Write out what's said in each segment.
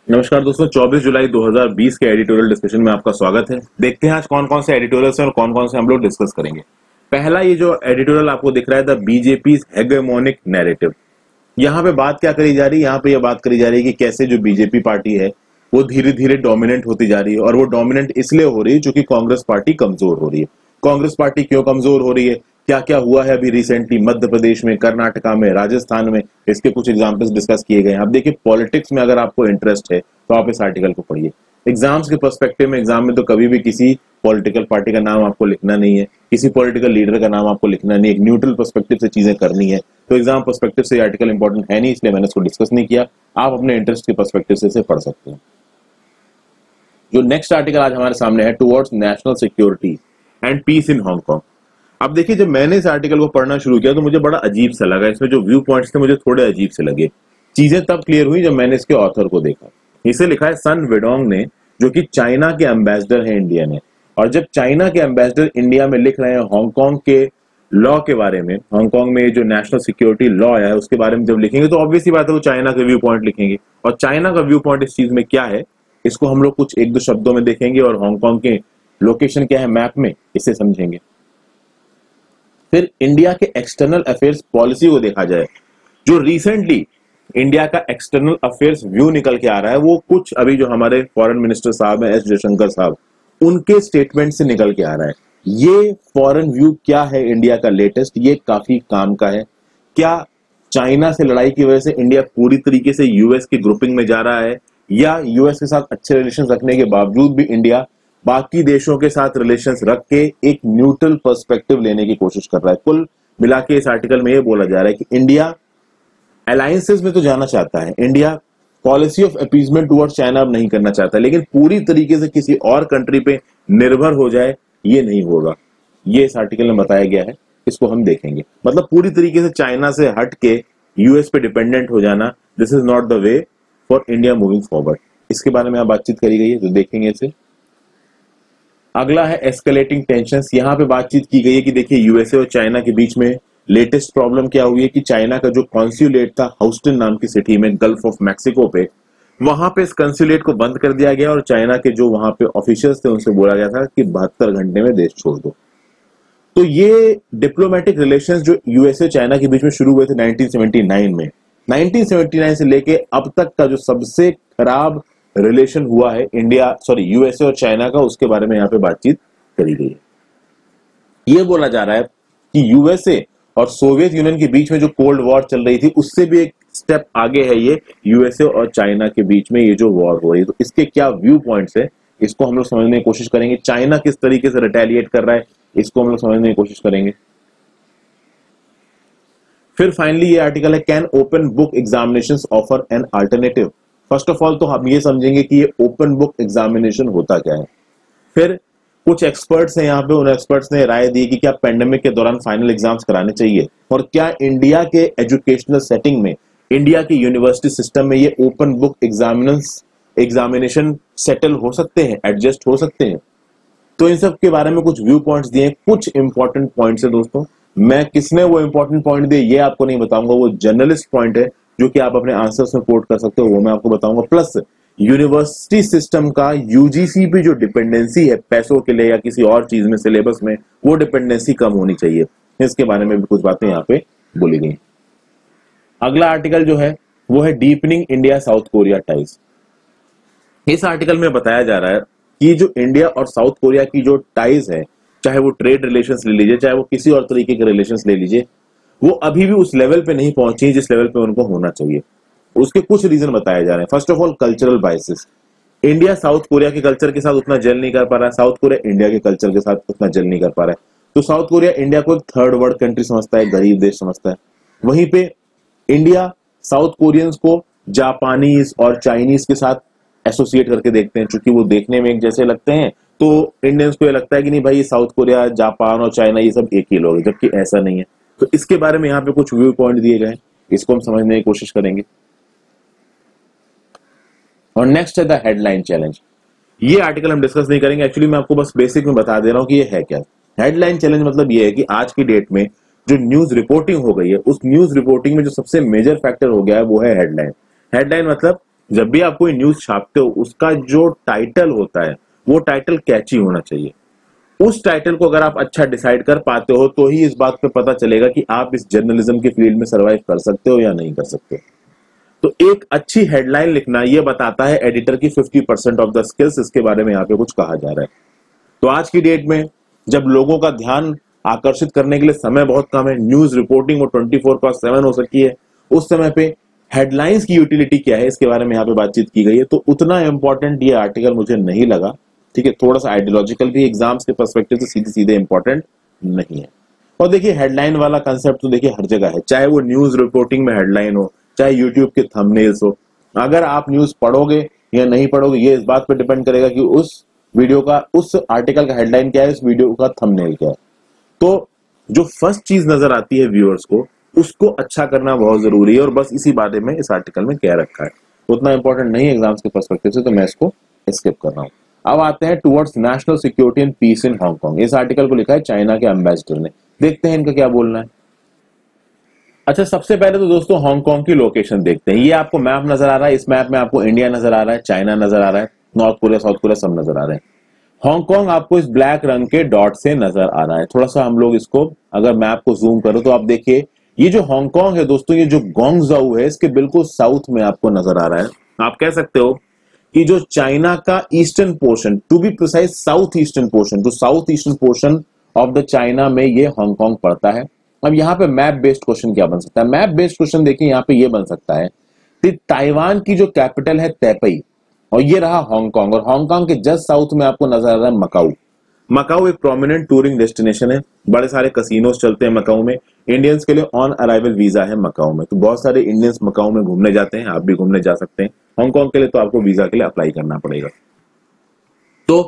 नमस्कार दोस्तों, 24 जुलाई 2020 के एडिटोरियल डिस्कशन में आपका स्वागत है। देखते हैं आज कौन कौन से एडिटोरियल्स हैं और कौन कौन से हम लोग डिस्कस करेंगे। पहला ये जो एडिटोरियल आपको दिख रहा है, द बीजेपी हेगेमोनिक नैरेटिव। यहाँ पे बात क्या करी जा रही है? यहाँ पे यह बात करी जा रही है कि कैसे जो बीजेपी पार्टी है वो धीरे धीरे डोमिनेंट होती जा रही है, और वो डोमिनेंट इसलिए हो रही है क्योंकि कांग्रेस पार्टी कमजोर हो रही है। कांग्रेस पार्टी क्यों कमजोर हो रही है, क्या क्या हुआ है अभी रिसेंटली मध्य प्रदेश में, कर्नाटका में, राजस्थान में, इसके कुछ एग्जाम्पल्स डिस्कस किए गए हैं। अब देखिए, पॉलिटिक्स में अगर आपको इंटरेस्ट है तो आप इस आर्टिकल को पढ़िए। एग्जाम्स के पर्सपेक्टिव में, एग्जाम में तो कभी भी किसी पॉलिटिकल पार्टी का नाम आपको लिखना नहीं है, किसी पॉलिटिकल लीडर का नाम आपको लिखना नहीं है, एक न्यूट्रल पर्सपेक्टिव से चीजें करनी है। तो एग्जाम पर्सपेक्टिव से आर्टिकल इंपॉर्टेंट है नहीं, इसलिए मैंने इसको डिस्कस नहीं किया। आप अपने इंटरेस्ट के पर्सपेक्टिव से इसे पढ़ सकते हैं। जो नेक्स्ट आर्टिकल आज हमारे सामने है, towards national security and peace in Hong. अब देखिए, जब मैंने इस आर्टिकल को पढ़ना शुरू किया तो मुझे बड़ा अजीब सा लगा। इसमें जो व्यू पॉइंट्स थे मुझे थोड़े अजीब से लगे। चीजें तब क्लियर हुई जब मैंने इसके ऑथर को देखा। इसे लिखा है सन वेडोंग ने, जो कि चाइना के एम्बेसडर हैं इंडिया में। और जब चाइना के एम्बेसडर इंडिया में लिख रहे हैं हांगकांग के लॉ के बारे में, हांगकांग में जो नेशनल सिक्योरिटी लॉ आया है उसके बारे में जब लिखेंगे तो ऑब्वियसली बात है वो चाइना के व्यू पॉइंट लिखेंगे। और चाइना का व्यू पॉइंट इस चीज में क्या है, इसको हम लोग कुछ एक दो शब्दों में देखेंगे, और हांगकांग के लोकेशन क्या है मैप में, इसे समझेंगे। फिर इंडिया के एक्सटर्नल अफेयर्स पॉलिसी को देखा जाए। जो रिसेंटली इंडिया का एक्सटर्नल अफेयर्स व्यू निकल के आ रहा है, वो कुछ अभी जो हमारे फॉरेन मिनिस्टर साहब हैं, एस जयशंकर साहब, उनके स्टेटमेंट से निकल के आ रहा है। ये फॉरेन व्यू क्या है इंडिया का लेटेस्ट, ये काफी काम का है। क्या चाइना से लड़ाई की वजह से इंडिया पूरी तरीके से यूएस की ग्रुपिंग में जा रहा है, या यूएस के साथ अच्छे रिलेशन रखने के बावजूद भी इंडिया बाकी देशों के साथ रिलेशंस रख के एक न्यूट्रल पर्सपेक्टिव लेने की कोशिश कर रहा है? कुल मिला के इस आर्टिकल में यह बोला जा रहा है कि इंडिया अलायंसेस में तो जाना चाहता है, India policy of appeasement towards China अब नहीं करना चाहता, लेकिन पूरी तरीके से किसी और कंट्री पे निर्भर हो जाए ये नहीं होगा। ये इस आर्टिकल में बताया गया है, इसको हम देखेंगे। मतलब पूरी तरीके से चाइना से हट के यूएस पे डिपेंडेंट हो जाना, this is not the way for India moving forward. इसके बारे में आप बातचीत करी गई है, तो देखेंगे इसे। अगला है एस्केलेटिंग टेंशंस। यहाँ पे बातचीत की गई है कि देखिए, यूएसए और चाइना के बीच में लेटेस्ट प्रॉब्लम क्या हुई है कि चाइना का जो कॉन्स्युलेट था ह्यूस्टन नाम की सिटी में, गल्फ ऑफ मैक्सिको पे, वहां पे इस कंसुलेट को बंद कर दिया गया, और चाइना के जो वहां पे ऑफिशियल्स थे उनसे बोला गया था कि 72 घंटे में देश छोड़ दो। तो ये डिप्लोमेटिक रिलेशंस जो यूएसए चाइना के बीच में शुरू हुए थे 1979 में, 1979 से लेके अब तक का जो सबसे खराब रिलेशन हुआ है यूएसए और चाइना का, उसके बारे में यहाँ पे बातचीत करी गई है। ये बोला जा रहा है कि यूएसए और सोवियत यूनियन के बीच में जो कोल्ड वॉर चल रही थी, उससे भी एक स्टेप आगे है ये यूएसए और चाइना के बीच में ये जो वॉर हो रही है। तो इसके क्या व्यू पॉइंट्स है, इसको हम लोग समझने की कोशिश करेंगे। चाइना किस तरीके से रिटेलिएट कर रहा है, इसको हम लोग समझने की कोशिश करेंगे। फिर फाइनली ये आर्टिकल है, can open book examinations offer an alternative. First of all तो हम ये समझेंगे कि ये ओपन बुक एग्जामिनेशन होता क्या है। फिर कुछ एक्सपर्ट्स हैं यहाँ पे, उन एक्सपर्ट्स ने राय दी कि क्या पेंडेमिक के दौरान फाइनल एग्जाम्स कराने चाहिए, और क्या इंडिया के एजुकेशनल सेटिंग में, इंडिया के यूनिवर्सिटी सिस्टम में ये ओपन बुक एग्जामिनेशन सेटल हो सकते हैं, एडजस्ट हो सकते हैं। तो इन सब के बारे में कुछ व्यू पॉइंट्स दिए। कुछ इंपॉर्टेंट पॉइंट्स है दोस्तों, मैं किसने वो इंपॉर्टेंट पॉइंट दिए ये आपको नहीं बताऊंगा, वो जर्नलिस्ट पॉइंट है जो कि आप अपने आंसर्स में कोट कर सकते हो, वो मैं आपको बताऊंगा। प्लस यूनिवर्सिटी सिस्टम का यूजीसी पे जो डिपेंडेंसी है पैसों के लिए या किसी और चीज में, सिलेबस में, वो डिपेंडेंसी कम होनी चाहिए। इसके बारे में भी कुछ बातें यहाँ पे बोली गई। अगला आर्टिकल जो है वो है deepening India South Korea ties. इस आर्टिकल में बताया जा रहा है कि जो इंडिया और साउथ कोरिया की जो टाइज है, चाहे वो ट्रेड रिलेशंस ले लीजिए, चाहे वो किसी और तरीके के रिलेशंस ले लीजिए, वो अभी भी उस लेवल पे नहीं पहुंची जिस लेवल पे उनको होना चाहिए। उसके कुछ रीजन बताए जा रहे हैं। First of all, cultural biases. India South Korea के कल्चर के साथ उतना जेल नहीं कर पा रहा है, साउथ कोरिया इंडिया के कल्चर के साथ उतना जेल नहीं कर पा रहा है। तो साउथ कोरिया इंडिया को एक थर्ड वर्ल्ड कंट्री समझता है, गरीब देश समझता है। वहीं पे इंडिया साउथ कोरियंस को जापानीज और चाइनीज के साथ एसोसिएट करके देखते हैं, क्योंकि वो देखने में एक जैसे लगते हैं। तो इंडियंस को ये लगता है कि नहीं भाई, साउथ कोरिया, जापान और चाइना ये सब एक ही लोग है, जबकि ऐसा नहीं है। तो इसके बारे में यहाँ पे कुछ व्यू पॉइंट दिए गए, इसको हम समझने की कोशिश करेंगे। और नेक्स्ट है द हेडलाइन चैलेंज। ये आर्टिकल हम डिस्कस नहीं करेंगे, एक्चुअली मैं आपको बस बेसिक में बता दे रहा हूं कि ये है क्या। हेडलाइन चैलेंज मतलब ये है कि आज की डेट में जो न्यूज रिपोर्टिंग हो गई है, उस न्यूज रिपोर्टिंग में जो सबसे मेजर फैक्टर हो गया है वो है हेडलाइन। हेडलाइन मतलब जब भी आप कोई न्यूज छापते हो उसका जो टाइटल होता है वो टाइटल कैची होना चाहिए। उस टाइटल को अगर आप अच्छा डिसाइड कर पाते हो तो ही इस बात पे पता चलेगा कि आप इस जर्नलिज्म की फील्ड में सर्वाइव कर सकते हो या नहीं कर सकते। तो एक अच्छी हेडलाइन लिखना ये बताता है एडिटर की 50% ऑफ द स्किल्स। इसके बारे में यहाँ पे कुछ कहा जा रहा है। तो आज की डेट में जब लोगों का ध्यान आकर्षित करने के लिए समय बहुत कम है, न्यूज रिपोर्टिंग वो 24/7 हो सकती है, उस समय पे हेडलाइंस की यूटिलिटी क्या है इसके बारे में यहाँ पे बातचीत की गई है। तो उतना इंपॉर्टेंट ये आर्टिकल मुझे नहीं लगा। ठीक है, थोड़ा सा आइडियोलॉजिकल भी एग्जाम्स के पर्सपेक्टिव से सीधे सीधे इंपॉर्टेंट नहीं है। और देखिए हेडलाइन वाला कंसेप्ट तो देखिए हर जगह है, चाहे वो न्यूज रिपोर्टिंग में हेडलाइन हो, चाहे यूट्यूब के थंबनेल्स हो। अगर आप न्यूज पढ़ोगे या नहीं पढ़ोगे ये इस बात पर डिपेंड करेगा कि उस वीडियो का, उस आर्टिकल का हेडलाइन क्या है, उस वीडियो का थंबनेल क्या है। तो जो फर्स्ट चीज नजर आती है व्यूअर्स को, उसको अच्छा करना बहुत जरूरी है और बस इसी बारे में इस आर्टिकल में कह रखा है। उतना इंपॉर्टेंट नहीं है एग्जाम्स के पर्सपेक्टिव से, तो मैं इसको स्किप कर रहा हूं। अब आते हैं towards national security and peace in Hong. इस आर्टिकल को लिखा है चाइना के एम्बेसडर ने। देखते हैं इनका क्या बोलना है। अच्छा, सबसे पहले तो दोस्तों हांगकांग की लोकेशन देखते हैं। ये आपको मैप नजर आ रहा है, इस मैप में आपको इंडिया नजर आ रहा है, चाइना नजर आ रहा है, नॉर्थ कोरिया, साउथ कोरिया सब नजर आ रहे हैं। हांगकांग आपको इस ब्लैक रंग के डॉट से नजर आ रहा है। थोड़ा सा हम लोग इसको अगर मैप को जूम करो तो आप देखिए ये जो हांगकांग है दोस्तों, ये जो ग्वांगझोउ है इसके बिल्कुल साउथ में आपको नजर आ रहा है। आप कह सकते हो कि जो चाइना का eastern portion, to be precise south eastern portion, जो south eastern portion of the China में ये हांगकांग पड़ता है। अब यहाँ पे मैप बेस्ड क्वेश्चन क्या बन सकता है? मैप बेस्ड क्वेश्चन देखिए यहाँ पे ये बन सकता है कि ताइवान की जो कैपिटल है तैपई, और ये रहा हांगकांग, और हांगकांग के जस्ट साउथ में आपको नजर आ रहा है मकाऊ। मकाऊ एक प्रोमिनेंट टूरिंग डेस्टिनेशन है, बड़े सारे कसिनोस चलते हैं मकाऊ में। इंडियंस के लिए ऑन अराइवल वीजा है मकाऊ में, तो बहुत सारे इंडियंस मकाऊ में घूमने जाते हैं, आप भी घूमने जा सकते हैं। हांगकांग के लिए तो आपको वीजा के लिए अप्लाई करना पड़ेगा। तो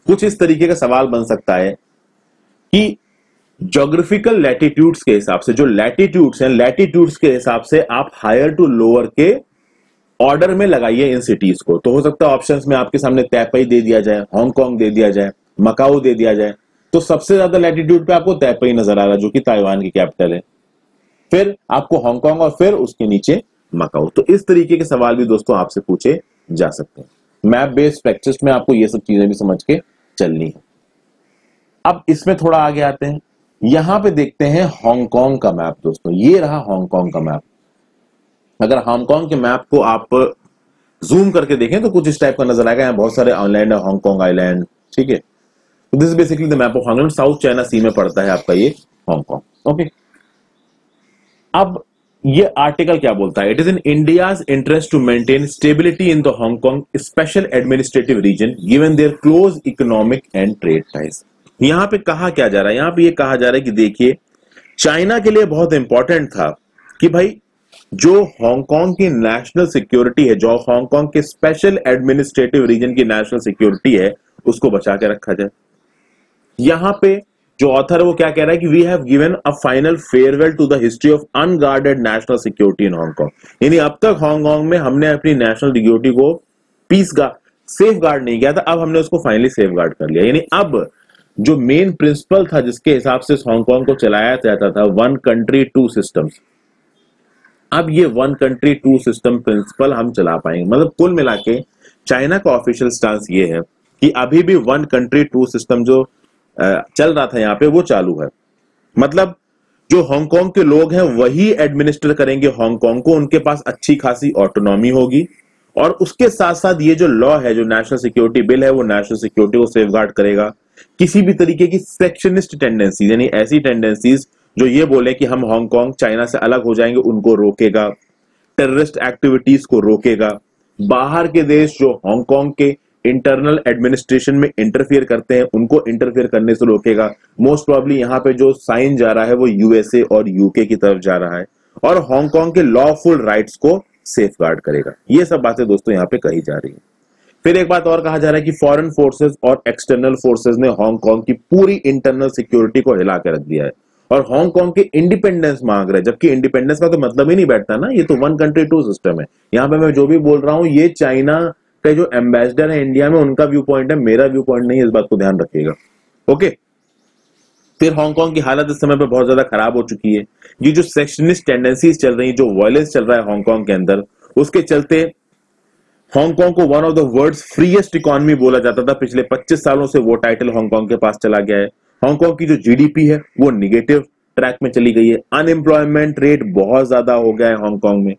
कुछ इस तरीके का सवाल बन सकता है कि ज्योग्राफिकल लैटिट्यूड्स के हिसाब से, जो लैटिट्यूड्स हैं, लैटिट्यूड्स के हिसाब से आप हायर टू लोअर के ऑर्डर में लगाइए इन सिटीज को। तो हो सकता है ऑप्शंस में आपके सामने तैपई दे दिया जाए, हांगकांग दे दिया जाए, मकाऊ दे दिया जाए। तो सबसे ज्यादा लैटिट्यूड पे आपको तैपई नजर आ रहा है जो कि ताइवान की कैपिटल है, फिर आपको हांगकांग और फिर उसके नीचे मकाऊ। तो इस तरीके के सवाल भी दोस्तों आपसे पूछे जा सकते हैं। मैप बेस्ड प्रैक्टिस में आपको ये सब चीजें भी समझ के चलनी है। अब इसमें थोड़ा आगे आते हैं, यहां पे देखते हैं हांगकांग का मैप। दोस्तों ये रहा हांगकांग का मैप। अगर हांगकांग के मैप को आप जूम करके देखें तो कुछ इस टाइप का नजर आएगा। यहाँ बहुत सारे आइलैंड है, हांगकांग आइलैंड, ठीक है। तो this is basically the map of Hong Kong. South China Sea में पड़ता है आपका ये हांगकांग। ओके, अब ये आर्टिकल क्या बोलता है? It is in India's interest to maintain stability in the Hong Kong special administrative region given their close economic and trade ties. यहां पे कहा क्या जा रहा है? यहां पे ये कहा जा रहा है कि देखिए चाइना के लिए बहुत इंपॉर्टेंट था कि भाई जो हांगकांग की नेशनल सिक्योरिटी है, जो हांगकांग के स्पेशल एडमिनिस्ट्रेटिव रीजन की नेशनल सिक्योरिटी है, उसको बचा के रखा जाए। यहां पे जो ऑथर है वो क्या कह रहा है कि we have given a final farewell to the history of unguarded national security in Hong. यानी अब तक हांगकांग में हमने अपनी नेशनल सिक्योरिटी को सेफ गार्ड नहीं किया था, अब हमने उसको फाइनली सेफ गार्ड कर लिया। यानी अब जो मेन प्रिंसिपल था जिसके हिसाब से हांगकांग को चलाया जाता था, वन कंट्री टू सिस्टम्स, अब ये one country two system principle हम चला पाएंगे। मतलब कुल मिला के चाइना का ऑफिशियल स्टांस ये है कि अभी भी वन कंट्री टू सिस्टम जो चल रहा था यहाँ पे वो चालू है। मतलब जो हांगकांग के लोग हैं वही एडमिनिस्टर करेंगे हांगकांग को, उनके पास अच्छी खासी ऑटोनॉमी होगी, और उसके साथ साथ ये जो लॉ है, जो नेशनल सिक्योरिटी बिल है, वो नेशनल सिक्योरिटी को सेफगार्ड करेगा। किसी भी तरीके की सेक्शनिस्ट टेंडेंसीज, यानी ऐसी टेंडेंसीज जो ये बोले कि हम हांगकांग चाइना से अलग हो जाएंगे, उनको रोकेगा। टेररिस्ट एक्टिविटीज को रोकेगा। बाहर के देश जो हांगकांग के इंटरनल एडमिनिस्ट्रेशन में इंटरफियर करते हैं उनको इंटरफियर करने से रोकेगा। मोस्ट प्रोबेबली यहाँ पे जो साइन जा रहा है वो यूएसए और यूके की तरफ जा रहा है, और हांगकांग के लॉफुल राइट्स को सेफगार्ड करेगा। ये सब बातें दोस्तों यहाँ पे कही जा रही है। फिर एक बात और कहा जा रहा है कि फॉरेन फोर्सेस और एक्सटर्नल फोर्सेस ने हांगकांग की पूरी इंटरनल सिक्योरिटी को हिला के रख दिया है, और हांगकांग के इंडिपेंडेंस मांग रहे हैं। जबकि इंडिपेंडेंस का तो मतलब ही नहीं बैठता ना, ये तो वन कंट्री टू सिस्टम है। यहाँ पे मैं जो भी बोल रहा हूँ ये चाइना का जो एम्बेसडर है इंडिया में उनका व्यू पॉइंट है, मेरा व्यू पॉइंट नहीं है, इस बात को ध्यान रखिएगा। ओके, फिर हांगकांग की हालत इस समय पे बहुत ज्यादा खराब हो चुकी है। ये जो सेक्शनिस्ट टेंडेंसीज चल रही है, जो वायलेंस चल रहा है हांगकांग के अंदर, उसके चलते हांगकांग को one of the world's freest economy बोला जाता था, पिछले 25 सालों से वो टाइटल हांगकांग के पास चला गया है। हांगकांग की जो जीडीपी है वो निगेटिव ट्रैक में चली गई है, अनएम्प्लॉयमेंट रेट बहुत ज्यादा हो गया है हांगकांग में।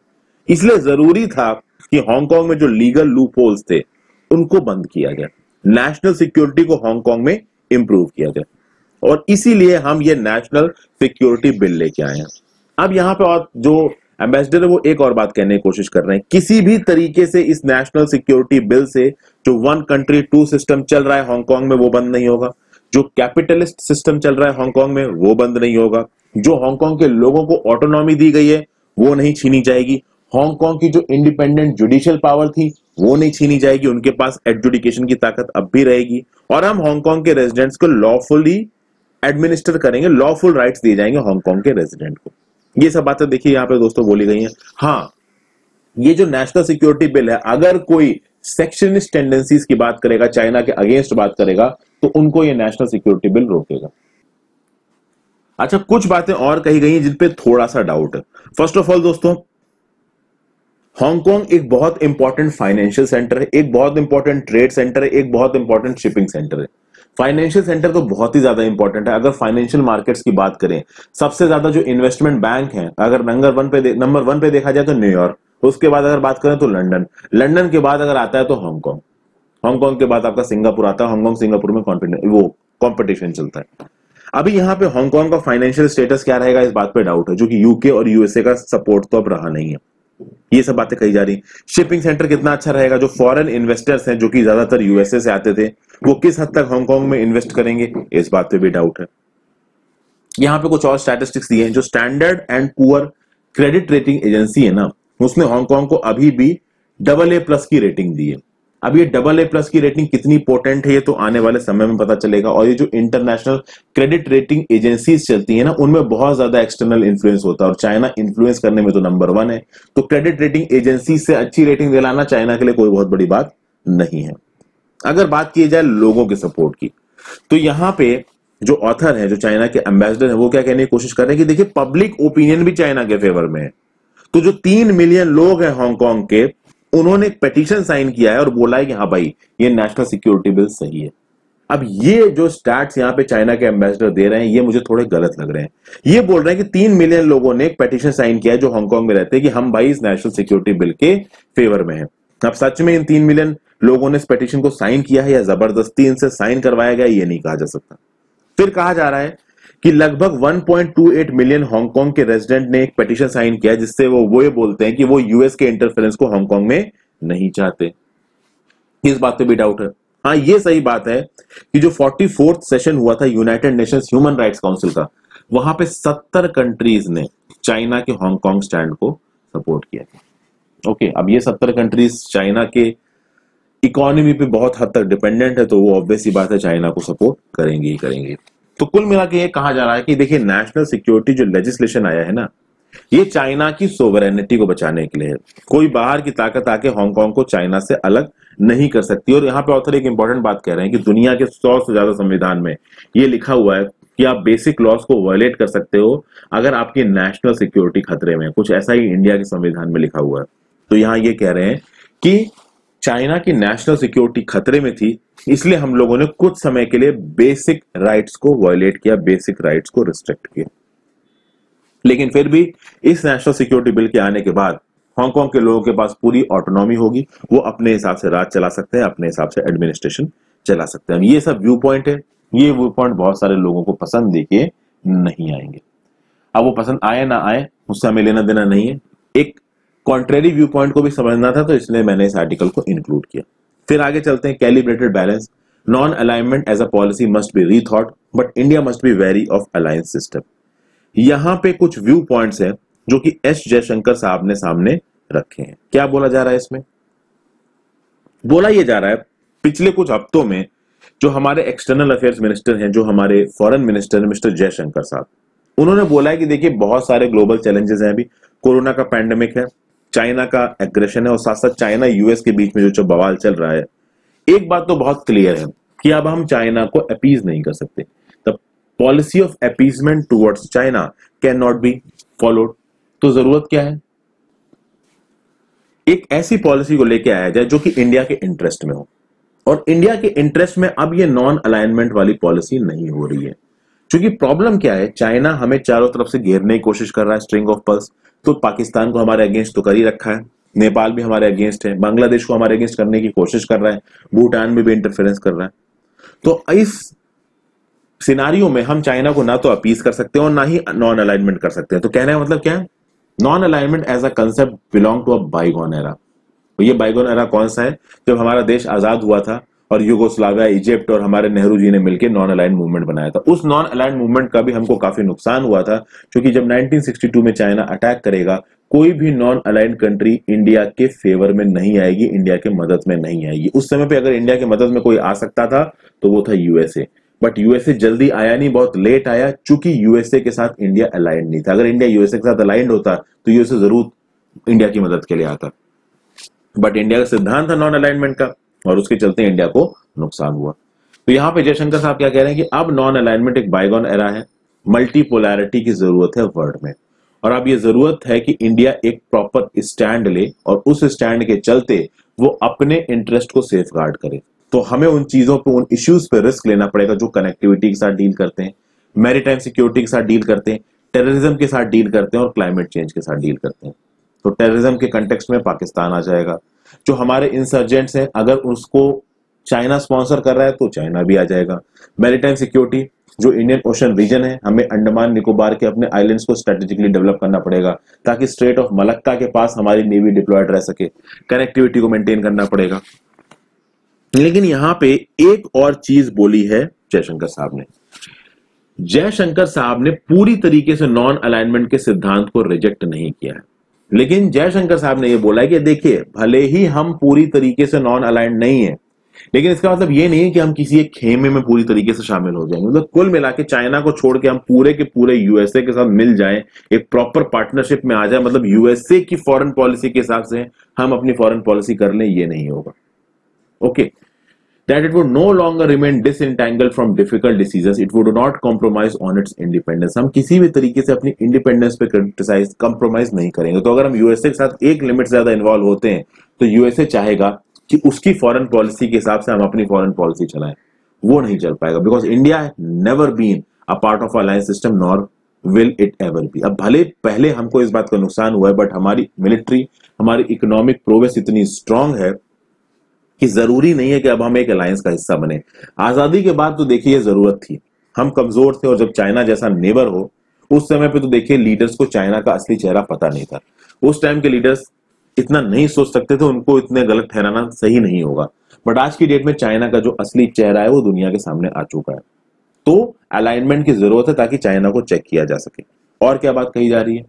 इसलिए जरूरी था कि हांगकांग में जो लीगल लूप होल्स थे उनको बंद किया जाए, नेशनल सिक्योरिटी को हांगकांग में इंप्रूव किया जाए, और इसीलिए हम ये नेशनल सिक्योरिटी बिल लेके आए हैं। अब यहाँ पे और जो एम्बेसडर है वो एक और बात कहने की कोशिश कर रहे हैं, किसी भी तरीके से इस नेशनल सिक्योरिटी बिल से जो वन कंट्री टू सिस्टम चल रहा है हांगकांग में वो बंद नहीं होगा, जो कैपिटलिस्ट सिस्टम चल रहा है हांगकांग में वो बंद नहीं होगा, जो हांगकांग के लोगों को ऑटोनॉमी दी गई है वो नहीं छीनी जाएगी, हांगकांग की जो इंडिपेंडेंट जुडिशियल पावर थी वो नहीं छीनी जाएगी, उनके पास एडजुडिकेशन की ताकत अब भी रहेगी, और हम हांगकांग के रेजिडेंट्स को लॉफुली एडमिनिस्टर करेंगे, लॉफुल राइट्स दिए जाएंगे हांगकांग के रेजिडेंट को। ये सब बातें देखिए यहाँ पे दोस्तों बोली गई हैं। हाँ, ये जो नेशनल सिक्योरिटी बिल है, अगर कोई सेक्शनिस्ट टेंडेंसीज की बात करेगा, चाइना के अगेंस्ट बात करेगा, तो उनको ये नेशनल सिक्योरिटी बिल रोकेगा। अच्छा, कुछ बातें और कही गई हैं जिन पे थोड़ा सा डाउट है। फर्स्ट ऑफ ऑल दोस्तों, हांगकांग एक बहुत इंपॉर्टेंट फाइनेंशियल सेंटर है, एक बहुत इंपॉर्टेंट ट्रेड सेंटर है, एक बहुत इंपॉर्टेंट शिपिंग सेंटर है। फाइनेंशियल सेंटर तो बहुत ही ज्यादा इंपॉर्टेंट है। अगर फाइनेंशियल मार्केट्स की बात करें, सबसे ज्यादा जो इन्वेस्टमेंट बैंक है, अगर नंबर वन पे देखा जाए तो न्यूयॉर्क, उसके बाद अगर बात करें तो लंदन, लंदन के बाद अगर आता है तो हांगकांग, हांगकांग के बाद आपका सिंगापुर आता है, हांगकांग सिंगापुर में कॉम्पिटिशन चलता है। अभी यहाँ पे हांगकांग का फाइनेंशियल स्टेटस क्या रहेगा इस बात पे डाउट है, जो कि यूके और यूएसए का सपोर्ट तो अब रहा नहीं है। ये सब बातें कही जा रही। शिपिंग सेंटर कितना अच्छा रहेगा, जो फॉरेन इन्वेस्टर्स हैं जो कि ज्यादातर यूएसए से आते थे, वो किस हद तक हांगकांग में इन्वेस्ट करेंगे, इस बात पे भी डाउट है। यहाँ पे कुछ और स्टैटिस्टिक्स दिए हैं। जो standard and poor credit rating agency है ना, उसने हांगकांग को अभी भी AA+ की रेटिंग दी है। अब ये AA+ की रेटिंग कितनी इंपॉर्टेंट है ये तो आने वाले समय में पता चलेगा। और ये जो इंटरनेशनल क्रेडिट रेटिंग एजेंसीज चलती है ना, उनमें बहुत ज्यादा एक्सटर्नल इन्फ्लुएंस होता है, और चाइना इन्फ्लुएंस करने में तो नंबर 1 है। तो क्रेडिट रेटिंग एजेंसी से अच्छी रेटिंग दिलाना चाइना के लिए कोई बहुत बड़ी बात नहीं है। अगर बात की जाए लोगों के सपोर्ट की, तो यहाँ पे जो ऑथर है, जो चाइना के एम्बेसडर है, वो क्या कहने की कोशिश कर रहे हैं कि देखिए, पब्लिक ओपिनियन भी चाइना के फेवर में है। तो जो 3 मिलियन लोग हैं हांगकांग के, उन्होंने एक पिटीशन साइन किया है और बोला है कि हाँ भाई, ये नेशनल सिक्योरिटी बिल सही है। अब ये जो स्टैट्स यहाँ पे चाइना के एम्बेसडर दे रहे हैं, ये मुझे थोड़े गलत लग रहे हैं। ये बोल रहे हैं कि 3 मिलियन लोगों ने एक पिटीशन साइन किया है जो हांगकांग में रहते हैं, कि हम भाई इस नेशनल सिक्योरिटी बिल के फेवर में हैं। अब सच में इन 3 मिलियन लोगों ने इस पिटीशन को साइन किया है या जबरदस्ती इनसे साइन करवाया गया, ये नहीं कहा जा सकता। फिर कहा जा रहा है कि लगभग 1.28 मिलियन हांगकांग के रेजिडेंट ने एक पिटीशन साइन किया, जिससे वो ये बोलते हैं कि वो यूएस के इंटरफेरेंस को हांगकांग में नहीं चाहते। इस बात पे भी डाउट है। हाँ, ये सही बात है कि जो 44th सेशन हुआ था United Nations human rights council का, वहां पे 70 कंट्रीज ने चाइना के हांगकांग स्टैंड को सपोर्ट किया था। ओके, अब ये 70 कंट्रीज चाइना के इकोनॉमी पे बहुत हद तक डिपेंडेंट है, तो वो ऑब्वियस ही बात है चाइना को सपोर्ट करेंगे ही करेंगे। तो कुल मिला के ये कहा जा रहा है कि देखिए, नेशनल सिक्योरिटी जो लेजिस्लेशन आया है ना, ये चाइना की सोवरेनिटी को बचाने के लिए है। कोई बाहर की ताकत आके हांगकांग को चाइना से अलग नहीं कर सकती। और यहाँ पे ऑथर एक इंपॉर्टेंट बात कह रहे हैं कि दुनिया के 100 से ज्यादा संविधान में ये लिखा हुआ है कि आप बेसिक लॉस को वायलेट कर सकते हो अगर आपकी नेशनल सिक्योरिटी खतरे में। कुछ ऐसा ही इंडिया के संविधान में लिखा हुआ है। तो यहाँ ये कह रहे हैं कि चाइना की नेशनल सिक्योरिटी खतरे में थी, इसलिए हम लोगों ने कुछ समय के लिए बेसिक राइट्स को वायलेट किया, बेसिक राइट्स को रिस्ट्रिक्ट किया। लेकिन फिर भी इस नेशनल सिक्योरिटी बिल के आने के बाद हांगकांग के लोगों के पास पूरी ऑटोनॉमी होगी, वो अपने हिसाब से राज चला सकते हैं, अपने हिसाब से एडमिनिस्ट्रेशन चला सकते हैं। ये सब व्यू पॉइंट है। ये व्यू पॉइंट बहुत सारे लोगों को पसंद देखिए नहीं आएंगे। अब वो पसंद आए ना आए, उससे हमें लेना देना नहीं है। एक कॉन्ट्रेरी व्यू पॉइंट को भी समझना था, तो इसलिए मैंने इस आर्टिकल को इंक्लूड किया। फिर आगे चलते हैं। Calibrated balance, non alignment as a policy must be rethought, but India must be wary of alliance system. यहां पे कुछ व्यू पॉइंट्स हैं जो कि एस जयशंकर साहब ने सामने रखे हैं। क्या बोला जा रहा है इसमें? बोला यह जा रहा है, पिछले कुछ हफ्तों में जो हमारे एक्सटर्नल अफेयर्स मिनिस्टर हैं, जो हमारे फॉरेन मिनिस्टर हैं मिस्टर जयशंकर साहब, उन्होंने बोला है कि देखिए, बहुत सारे ग्लोबल चैलेंजेस हैं। अभी कोरोना का पैंडेमिक है, चाइना का एग्रेशन है, और साथ साथ चाइना यूएस के बीच में जो बवाल चल रहा है। एक बात तो बहुत क्लियर है कि अब हम चाइना को अपीज नहीं कर सकते। The policy of appeasement towards China can not be followed. तो जरूरत क्या है? एक ऐसी पॉलिसी को लेके आया जाए जो कि इंडिया के इंटरेस्ट में हो, और इंडिया के इंटरेस्ट में अब ये नॉन अलाइनमेंट वाली पॉलिसी नहीं हो रही है। क्योंकि प्रॉब्लम क्या है, चाइना हमें चारों तरफ से घेरने की कोशिश कर रहा है, स्ट्रिंग ऑफ पर्ल्स। तो पाकिस्तान को हमारे अगेंस्ट तो कर ही रखा है, नेपाल भी हमारे अगेंस्ट है, बांग्लादेश को हमारे अगेंस्ट करने की कोशिश कर रहा है, भूटान में भी इंटरफेरेंस कर रहा है। तो इस सिनारियो में हम चाइना को ना तो अपीज कर सकते हैं और ना ही नॉन अलाइनमेंट कर सकते हैं। तो कहने का मतलब क्या है, non alignment as a concept belong to a bygone era. तो ये बाइगॉन एरा कौन सा है, जब हमारा देश आजाद हुआ था और यूगोस्लाविया, इजिप्ट और हमारे नेहरू जी ने मिलकर नॉन अलाइंड मूवमेंट बनाया था। उस नॉन अलाइंड मूवमेंट का भी हमको काफी नुकसान हुआ था, क्योंकि जब 1962 में चाइना अटैक करेगा, कोई भी नॉन अलाइंड कंट्री इंडिया के फेवर में नहीं आएगी, इंडिया के मदद में नहीं आएगी। उस समय पे अगर इंडिया के मदद में कोई आ सकता था तो वो था यूएसए, बट यूएसए जल्दी आया नहीं, बहुत लेट आया, चूंकि यूएसए के साथ इंडिया अलाइंड नहीं था। अगर इंडिया यूएसए के साथ अलाइंड होता तो यूएसए जरूर इंडिया की मदद के लिए आता, बट इंडिया का सिद्धांत था नॉन अलाइनमेंट का, और उसके चलते इंडिया को नुकसान हुआ। तो यहां पे जयशंकर साहब क्या कह रहे हैं कि अब नॉन अलाइनमेंट एक बाइगॉन एरा है, मल्टीपोलैरिटी की जरूरत है वर्ल्ड में, और अब ये जरूरत है कि इंडिया एक प्रॉपर स्टैंड ले और उस स्टैंड के चलते वो अपने इंटरेस्ट को सेफ गार्ड करे। तो हमें उन चीजों पे, उन इश्यूज पे रिस्क लेना पड़ेगा जो कनेक्टिविटी के साथ डील करते हैं, मैरीटाइम सिक्योरिटी के साथ डील करते हैं, टेररिज्म के साथ डील करते हैं और क्लाइमेट चेंज के साथ डील करते हैं। तो टेररिज्म के कंटेक्स्ट में पाकिस्तान आ जाएगा, जो हमारे इंसर्जेंट्स हैं अगर उसको चाइना स्पॉन्सर कर रहा है तो चाइना भी आ जाएगा। मैरीटाइम सिक्योरिटी, जो इंडियन ओशन रीजन है, हमें अंडमान निकोबार के अपने आइलैंड्स को स्ट्रेटेजिकली डेवलप करना पड़ेगा ताकि स्ट्रेट ऑफ मलक्का के पास हमारी नेवी डिप्लॉयड रह सके, कनेक्टिविटी को मेंटेन करना पड़ेगा। लेकिन यहां पे एक और चीज बोली है जयशंकर साहब ने। जयशंकर साहब ने पूरी तरीके से नॉन अलाइनमेंट के सिद्धांत को रिजेक्ट नहीं किया है, लेकिन जयशंकर साहब ने यह बोला है कि देखिए, भले ही हम पूरी तरीके से नॉन अलाइंड नहीं है, लेकिन इसका मतलब ये नहीं है कि हम किसी एक खेमे में पूरी तरीके से शामिल हो जाएंगे। मतलब कुल मिला के चाइना को छोड़ के हम पूरे के पूरे यूएसए के साथ मिल जाएं, एक प्रॉपर पार्टनरशिप में आ जाए, मतलब यूएसए की फॉरेन पॉलिसी के हिसाब से हम अपनी फॉरेन पॉलिसी कर लें, ये नहीं होगा। Okay, that it would no longer remain disentangled from difficult decisions, it would not compromise on its independence। हम किसी भी तरीके से अपनी इंडिपेंडेंस पे क्रिटिसाइज कंप्रोमाइज नहीं करेंगे। तो अगर हम यूएसए के साथ एक लिमिट से ज्यादा इन्वॉल्व होते हैं तो यूएसए चाहेगा कि उसकी फॉरेन पॉलिसी के हिसाब से हम अपनी फॉरेन पॉलिसी चलाएं, वो नहीं चल पाएगा, because India never been a part of alliance system nor will it ever be. अब भले पहले हमको इस बात का नुकसान हुआ है, बट हमारी मिलिट्री, हमारी इकोनॉमिक प्रोग्रेस इतनी स्ट्रांग है कि जरूरी नहीं है कि अब हम एक अलायंस का हिस्सा बने। आजादी के बाद तो देखिए ये जरूरत थी, हम कमजोर थे, और जब चाइना जैसा नेबर हो उस समय पे तो देखिए लीडर्स को चाइना का असली चेहरा पता नहीं था। उस टाइम के लीडर्स इतना नहीं सोच सकते थे, उनको इतने गलत ठहराना सही नहीं होगा। बट आज की डेट में चाइना का जो असली चेहरा है वो दुनिया के सामने आ चुका है। तो अलाइनमेंट की जरूरत है ताकि चाइना को चेक किया जा सके। और क्या बात कही जा रही है,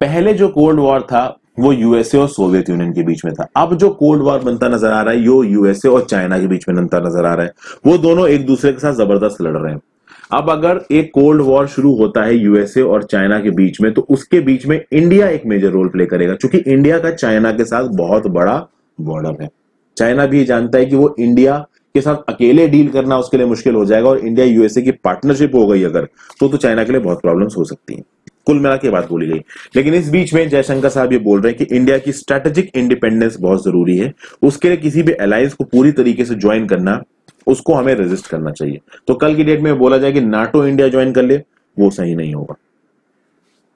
पहले जो कोल्ड वॉर था वो यूएसए और सोवियत यूनियन के बीच में था। अब जो कोल्ड वॉर बनता नजर आ रहा है यो यूएसए और चाइना के बीच में बनता नजर आ रहा है। वो दोनों एक दूसरे के साथ जबरदस्त लड़ रहे हैं। अब अगर एक कोल्ड वॉर शुरू होता है यूएसए और चाइना के बीच में, तो उसके बीच में इंडिया एक मेजर रोल प्ले करेगा, क्योंकि इंडिया का चाइना के साथ बहुत बड़ा बॉर्डर है। चाइना भी जानता है कि वो इंडिया के साथ अकेले डील करना उसके लिए मुश्किल हो जाएगा, और इंडिया यूएसए की पार्टनरशिप हो गई अगर, तो चाइना के लिए बहुत प्रॉब्लम्स हो सकती हैं। कुल मिला के बात बोली गई। लेकिन इस बीच में जयशंकर साहब ये बोल रहे हैं कि इंडिया की स्ट्रेटेजिक इंडिपेंडेंस बहुत जरूरी है, उसके लिए किसी भी अलायंस को पूरी तरीके से ज्वाइन करना, उसको हमें रेजिस्ट करना चाहिए। तो कल की डेट में बोला जाए कि नाटो इंडिया ज्वाइन कर ले, वो सही नहीं होगा।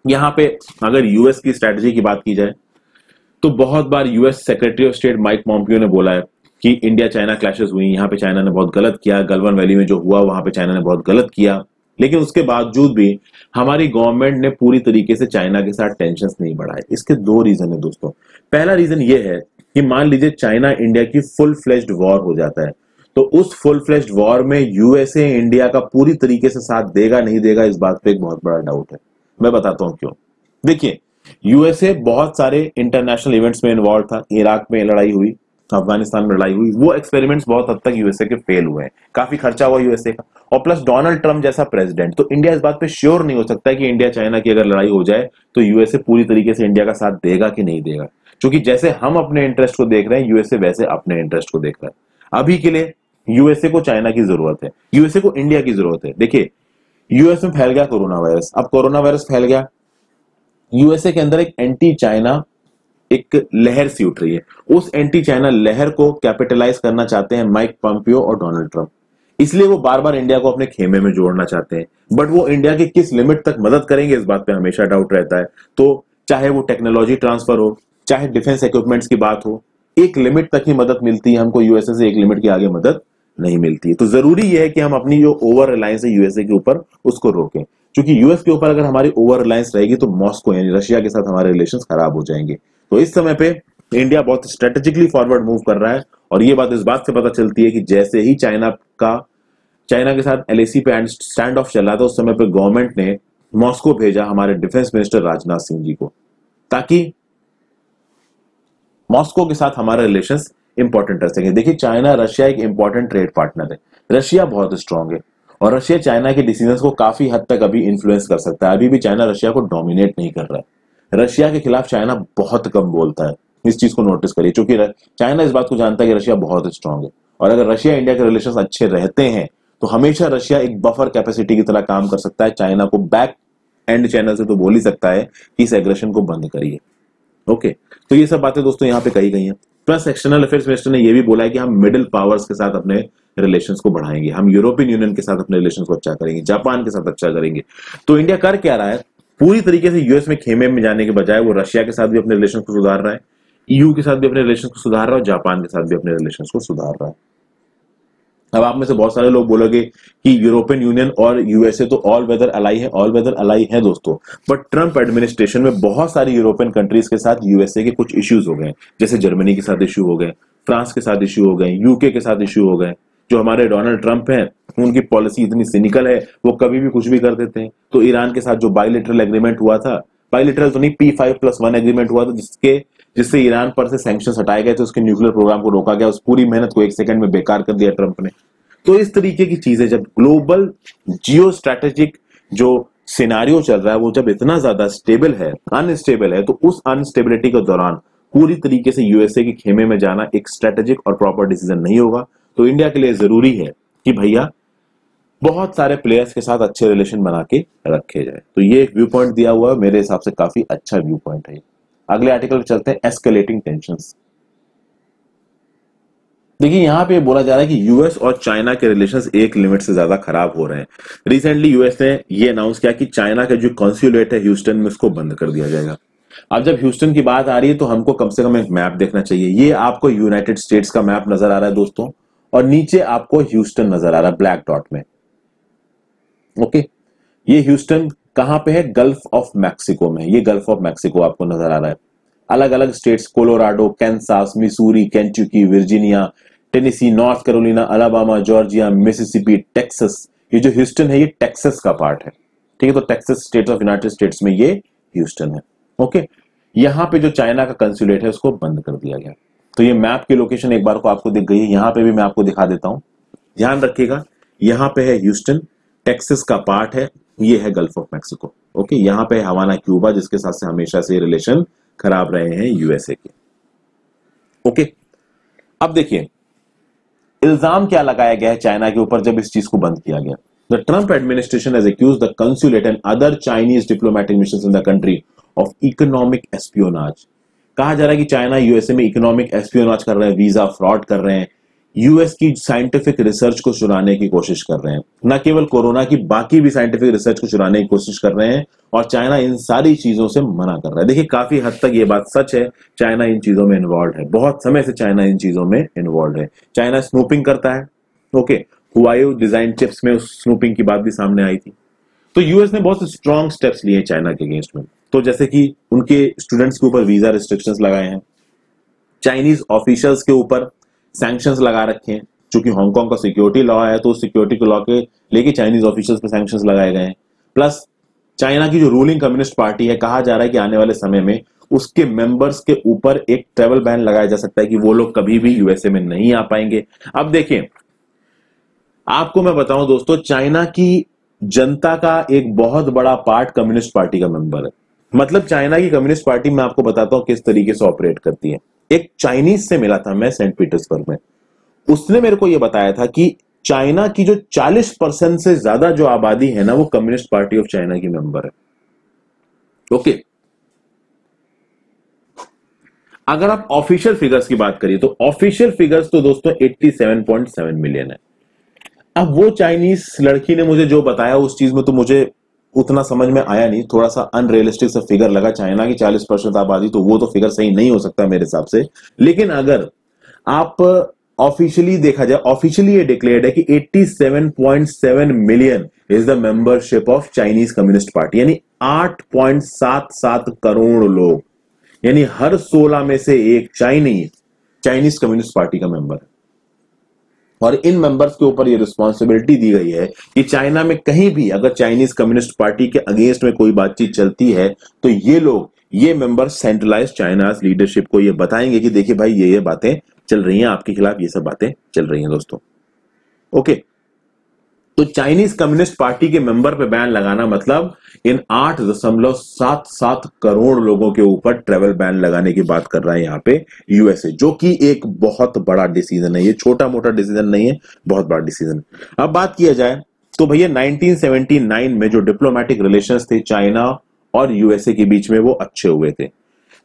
यहां पे अगर यूएस की स्ट्रेटेजी की बात की जाए तो बहुत बार US secretary of state Mike Pompeo ने बोला है कि इंडिया चाइना क्लैशेस हुई, यहां पे चाइना ने बहुत गलत किया, गलवान वैली में जो हुआ वहां पे चाइना ने बहुत गलत किया। लेकिन उसके बावजूद भी हमारी गवर्नमेंट ने पूरी तरीके से चाइना के साथ टेंशन्स नहीं बढ़ाए। इसके दो रीजन है दोस्तों। पहला रीजन ये है कि मान लीजिए चाइना इंडिया की फुल फ्लेज्ड वॉर हो जाता है, तो उस फुल फ्लेज्ड वॉर में यूएसए इंडिया का पूरी तरीके से साथ देगा नहीं देगा, इस बात पे एक बहुत बड़ा डाउट है। मैं बताता हूं क्यों। देखिए, यूएसए बहुत सारे इंटरनेशनल इवेंट्स में इन्वॉल्व था। इराक में लड़ाई हुई, अफगानिस्तान में लड़ाई हुई, वो एक्सपेरिमेंट्स बहुत हद तक यूएसए के फेल हुए हैं, काफी खर्चा हुआ यूएसए का, और प्लस डोनाल्ड ट्रंप जैसा प्रेसिडेंट। तो इंडिया इस बात पे श्योर नहीं हो सकता कि इंडिया चाइना की अगर लड़ाई हो जाए तो यूएसए पूरी तरीके से इंडिया का साथ देगा कि नहीं देगा, क्योंकि जैसे हम अपने इंटरेस्ट को देख रहे हैं यूएसए वैसे अपने इंटरेस्ट को देख रहा है। अभी के लिए यूएसए को चाइना की जरूरत है, यूएसए को इंडिया की जरूरत है। देखिए, यूएस में फैल गया कोरोना वायरस, अब कोरोना वायरस फैल गया, यूएसए के अंदर एक एंटी चाइना एक लहर सी उठ रही है। उस एंटी चाइना लहर को कैपिटलाइज करना चाहते हैं माइक पॉम्पियो और डोनाल्ड ट्रंप। इसलिए वो बार बार इंडिया को अपने खेमे में जोड़ना चाहते हैं, बट वो इंडिया की किस लिमिट तक मदद करेंगे इस बात पे हमेशा डाउट रहता है। तो चाहे वो टेक्नोलॉजी ट्रांसफर हो, चाहे डिफेंस इक्विपमेंट्स की बात हो, एक लिमिट तक ही मदद मिलती है हमको यूएसए से, एक लिमिट के आगे मदद नहीं मिलती है। तो जरूरी यह है कि हम अपनी जो ओवर रिलायंस है यूएसए के ऊपर उसको रोकें, क्योंकि यूएस के ऊपर अगर हमारी ओवर रिलायंस रहेगी तो मॉस्को यानी रशिया के साथ हमारे रिलेशन खराब हो जाएंगे। तो इस समय पे इंडिया बहुत स्ट्रेटेजिकली फॉरवर्ड मूव कर रहा है, और ये बात इस बात से पता चलती है कि जैसे ही चाइना के साथ एलएसी पे स्टैंड ऑफ चल रहा था, उस समय पे गवर्नमेंट ने मॉस्को भेजा हमारे डिफेंस मिनिस्टर राजनाथ सिंह जी को, ताकि मॉस्को के साथ हमारे रिलेशंस इंपॉर्टेंट रह सके। देखिए, चाइना रशिया एक इंपॉर्टेंट ट्रेड पार्टनर है, रशिया बहुत स्ट्रांग है, और रशिया चाइना के डिसीजंस को काफी हद तक अभी इन्फ्लुएंस कर सकता है। अभी भी चाइना रशिया को डोमिनेट नहीं कर रहा है। रशिया के खिलाफ चाइना बहुत कम बोलता है, इस चीज को नोटिस करिए, क्योंकि चाइना इस बात को जानता है कि रशिया बहुत स्ट्रांग है, और अगर रशिया इंडिया के रिलेशंस अच्छे रहते हैं तो हमेशा रशिया एक बफर कैपेसिटी की तरह काम कर सकता है। चाइना को बैक एंड चैनल से तो बोल ही सकता है कि इस एग्रेशन को बंद करिए। ओके, तो ये सब बातें दोस्तों यहाँ पे कही गई हैं। प्लस एक्सटर्नल अफेयर्स मिनिस्टर ने ये भी बोला है कि हम मिडिल पावर्स के साथ अपने रिलेशंस को बढ़ाएंगे, हम यूरोपियन यूनियन के साथ अपने रिलेशंस को अच्छा करेंगे, जापान के साथ अच्छा करेंगे। तो इंडिया कर क्या रहा है, पूरी तरीके से यूएस में खेमे में जाने के बजाय वो रशिया के साथ भी अपने रिलेशन को सुधार रहा है, ईयू के साथ भी अपने रिलेशन को सुधार रहा है, और जापान के साथ भी अपने रिलेशन को सुधार रहा है। अब आप में से बहुत सारे लोग बोलोगे कि यूरोपियन यूनियन और यूएसए तो ऑल वेदर अलाई है। ऑल वेदर अलाई है दोस्तों, बट ट्रंप एडमिनिस्ट्रेशन में बहुत सारी यूरोपियन कंट्रीज के साथ यूएसए के कुछ इश्यूज हो गए, जैसे जर्मनी के साथ इश्यू हो गए, फ्रांस के साथ इश्यू हो गए, यूके के साद इश्यू हो गए। जो हमारे डोनाल्ड ट्रंप हैं, उनकी पॉलिसी इतनी सिनिकल है, वो कभी भी कुछ भी कर देते हैं। तो ईरान के साथ जो बायलैटरल एग्रीमेंट हुआ था, बायलैटरल तो नहीं, P5+1 एग्रीमेंट हुआ था, जिससे ईरान पर से सैंक्शंस हटाए गए थे, उसके न्यूक्लियर प्रोग्राम को रोका गया, उस पूरी मेहनत को 1 सेकंड में बेकार कर दिया ट्रंप ने। तो इस तरीके की चीजें, जब ग्लोबल जियो स्ट्रेटेजिक जो सिनारियो चल रहा है वो जब इतना ज्यादा स्टेबल है, अनस्टेबल है, तो उस अनस्टेबिलिटी के दौरान पूरी तरीके से यूएसए के खेमे में जाना एक स्ट्रेटेजिक और प्रॉपर डिसीजन नहीं होगा। तो इंडिया के लिए जरूरी है कि भैया बहुत सारे प्लेयर्स के साथ अच्छे रिलेशन बना के रखे जाए। तो ये एक व्यू पॉइंट दिया हुआ है, मेरे हिसाब से काफी अच्छा व्यू पॉइंट है। अगले आर्टिकल पे चलते हैं, एस्केलेटिंग टेंशंस। देखिए, यहां पे बोला जा रहा है कि यूएस और चाइना के रिलेशंस एक लिमिट से ज्यादा खराब हो रहे हैं। रिसेंटली यूएस ने ये अनाउंस किया कि चाइना का जो कॉन्सुलेट है ह्यूस्टन में, उसको बंद कर दिया जाएगा। अब जब ह्यूस्टन की बात आ रही है तो हमको कम से कम एक मैप देखना चाहिए। ये आपको यूनाइटेड स्टेट्स का मैप नजर आ रहा है दोस्तों, और नीचे आपको ह्यूस्टन नजर आ रहा है ब्लैक डॉट में। ओके, ये ह्यूस्टन कहां पे है? गल्फ ऑफ मैक्सिको में। ये गल्फ ऑफ मैक्सिको आपको नजर आ रहा है। अलग अलग states, Colorado, Kansas, Missouri, Kentucky, Virginia, Tennessee, north Carolina, Alabama, Georgia, Mississippi, Texas. ये जो ह्यूस्टन है ये टेक्सास का पार्ट है, ठीक है। तो Texas state of United states में ये ह्यूस्टन है। ओके, यहां पे जो चाइना का कंसुलेट है उसको बंद कर दिया गया। तो ये मैप की लोकेशन एक बार को आपको दिख गई है, यहां पे भी मैं आपको दिखा देता हूं, ध्यान रखिएगा। यहां पे है ह्यूस्टन, टेक्सास का पार्ट है, ये है गल्फ ऑफ मैक्सिको। ओके, यहां पे हवाना, क्यूबा, जिसके साथ से हमेशा से रिलेशन खराब रहे हैं यूएसए के। ओके, अब देखिए इल्जाम क्या लगाया गया है चाइना के ऊपर जब इस चीज को बंद किया गया। The Trump administration has accused the consulate and other Chinese diplomatic missions in the country of economic espionage. कहा जा रहा है कि चाइना यूएसए में इकोनॉमिक एस्पियोनाज कर रहे हैं, वीजा फ्रॉड कर रहे हैं, यूएस की साइंटिफिक रिसर्च को चुराने की कोशिश कर रहे हैं, न केवल कोरोना की, बाकी भी साइंटिफिक रिसर्च को चुराने की कोशिश कर रहे हैं, और चाइना इन सारी चीजों से मना कर रहा है। देखिए, काफी हद तक ये बात सच है, चाइना इन चीजों में इन्वॉल्व है, बहुत समय से चाइना इन चीजों में इन्वॉल्व है। चाइना स्नूपिंग करता है। ओके, हुआई डिजाइन चिप्स में उस स्नूपिंग की बात भी सामने आई थी। तो यूएस ने बहुत स्ट्रॉन्ग स्टेप्स लिए चाइना के अगेंस्ट में। तो जैसे कि उनके स्टूडेंट्स के ऊपर वीजा रिस्ट्रिक्शंस लगाए हैं, चाइनीज ऑफिशियल्स के ऊपर सैंक्शंस लगा रखे हैं, क्योंकि हांगकांग का सिक्योरिटी लॉ है, तो उस सिक्योरिटी के लॉ के लेके चाइनीज ऑफिशियल्स पे सैंक्शंस लगाए गए हैं। प्लस चाइना की जो रूलिंग कम्युनिस्ट पार्टी है, कहा जा रहा है कि आने वाले समय में उसके मेंबर्स के ऊपर एक ट्रेवल बैन लगाया जा सकता है कि वो लोग कभी भी यूएसए में नहीं आ पाएंगे। अब देखिए, आपको मैं बताऊं दोस्तों, चाइना की जनता का एक बहुत बड़ा पार्ट कम्युनिस्ट पार्टी का मेंबर है। मतलब चाइना की कम्युनिस्ट पार्टी, मैं आपको बताता हूं किस तरीके से ऑपरेट करती है। एक चाइनीज से मिला था मैं सेंट पीटर्सबर्ग में, उसने मेरे को यह बताया था कि चाइना की जो 40% से ज्यादा जो आबादी है ना, वो कम्युनिस्ट पार्टी ऑफ चाइना की मेंबर है। ओके, अगर आप ऑफिशियल फिगर्स की बात करिए तो ऑफिशियल फिगर्स तो दोस्तों 87.7 मिलियन है। अब वो चाइनीज लड़की ने मुझे जो बताया उस चीज में तो मुझे उतना समझ में आया नहीं, थोड़ा सा अनरियलिस्टिक सा फिगर लगा। चाइना की 40% आबादी, तो वो तो फिगर सही नहीं हो सकता मेरे हिसाब से। लेकिन अगर आप ऑफिशियली देखा जाए, ऑफिशियली ये डिक्लेयर्ड है कि 87.7 million is the membership of Chinese communist party, यानी 8.77 करोड़ लोग, यानी हर 16 में से एक चाइनीज कम्युनिस्ट पार्टी का मेंबर है। और इन मेंबर्स के ऊपर ये रिस्पॉन्सिबिलिटी दी गई है कि चाइना में कहीं भी अगर चाइनीज कम्युनिस्ट पार्टी के अगेंस्ट में कोई बातचीत चलती है तो ये लोग, ये मेंबर सेंट्रलाइज चाइनाज लीडरशिप को ये बताएंगे कि देखिए भाई ये बातें चल रही हैं आपके खिलाफ, ये सब बातें चल रही हैं दोस्तों। ओके, तो चाइनीज कम्युनिस्ट पार्टी के मेंबर पे बैन लगाना मतलब इन 8.77 करोड़ लोगों के ऊपर ट्रेवल बैन लगाने की बात कर रहा है यहां पे यूएसए, जो कि एक बहुत बड़ा डिसीजन है। ये छोटा मोटा डिसीजन नहीं है, बहुत बड़ा डिसीजन। अब बात किया जाए तो भैया 1979 में जो डिप्लोमेटिक रिलेशंस थे चाइना और यूएसए के बीच में वो अच्छे हुए थे।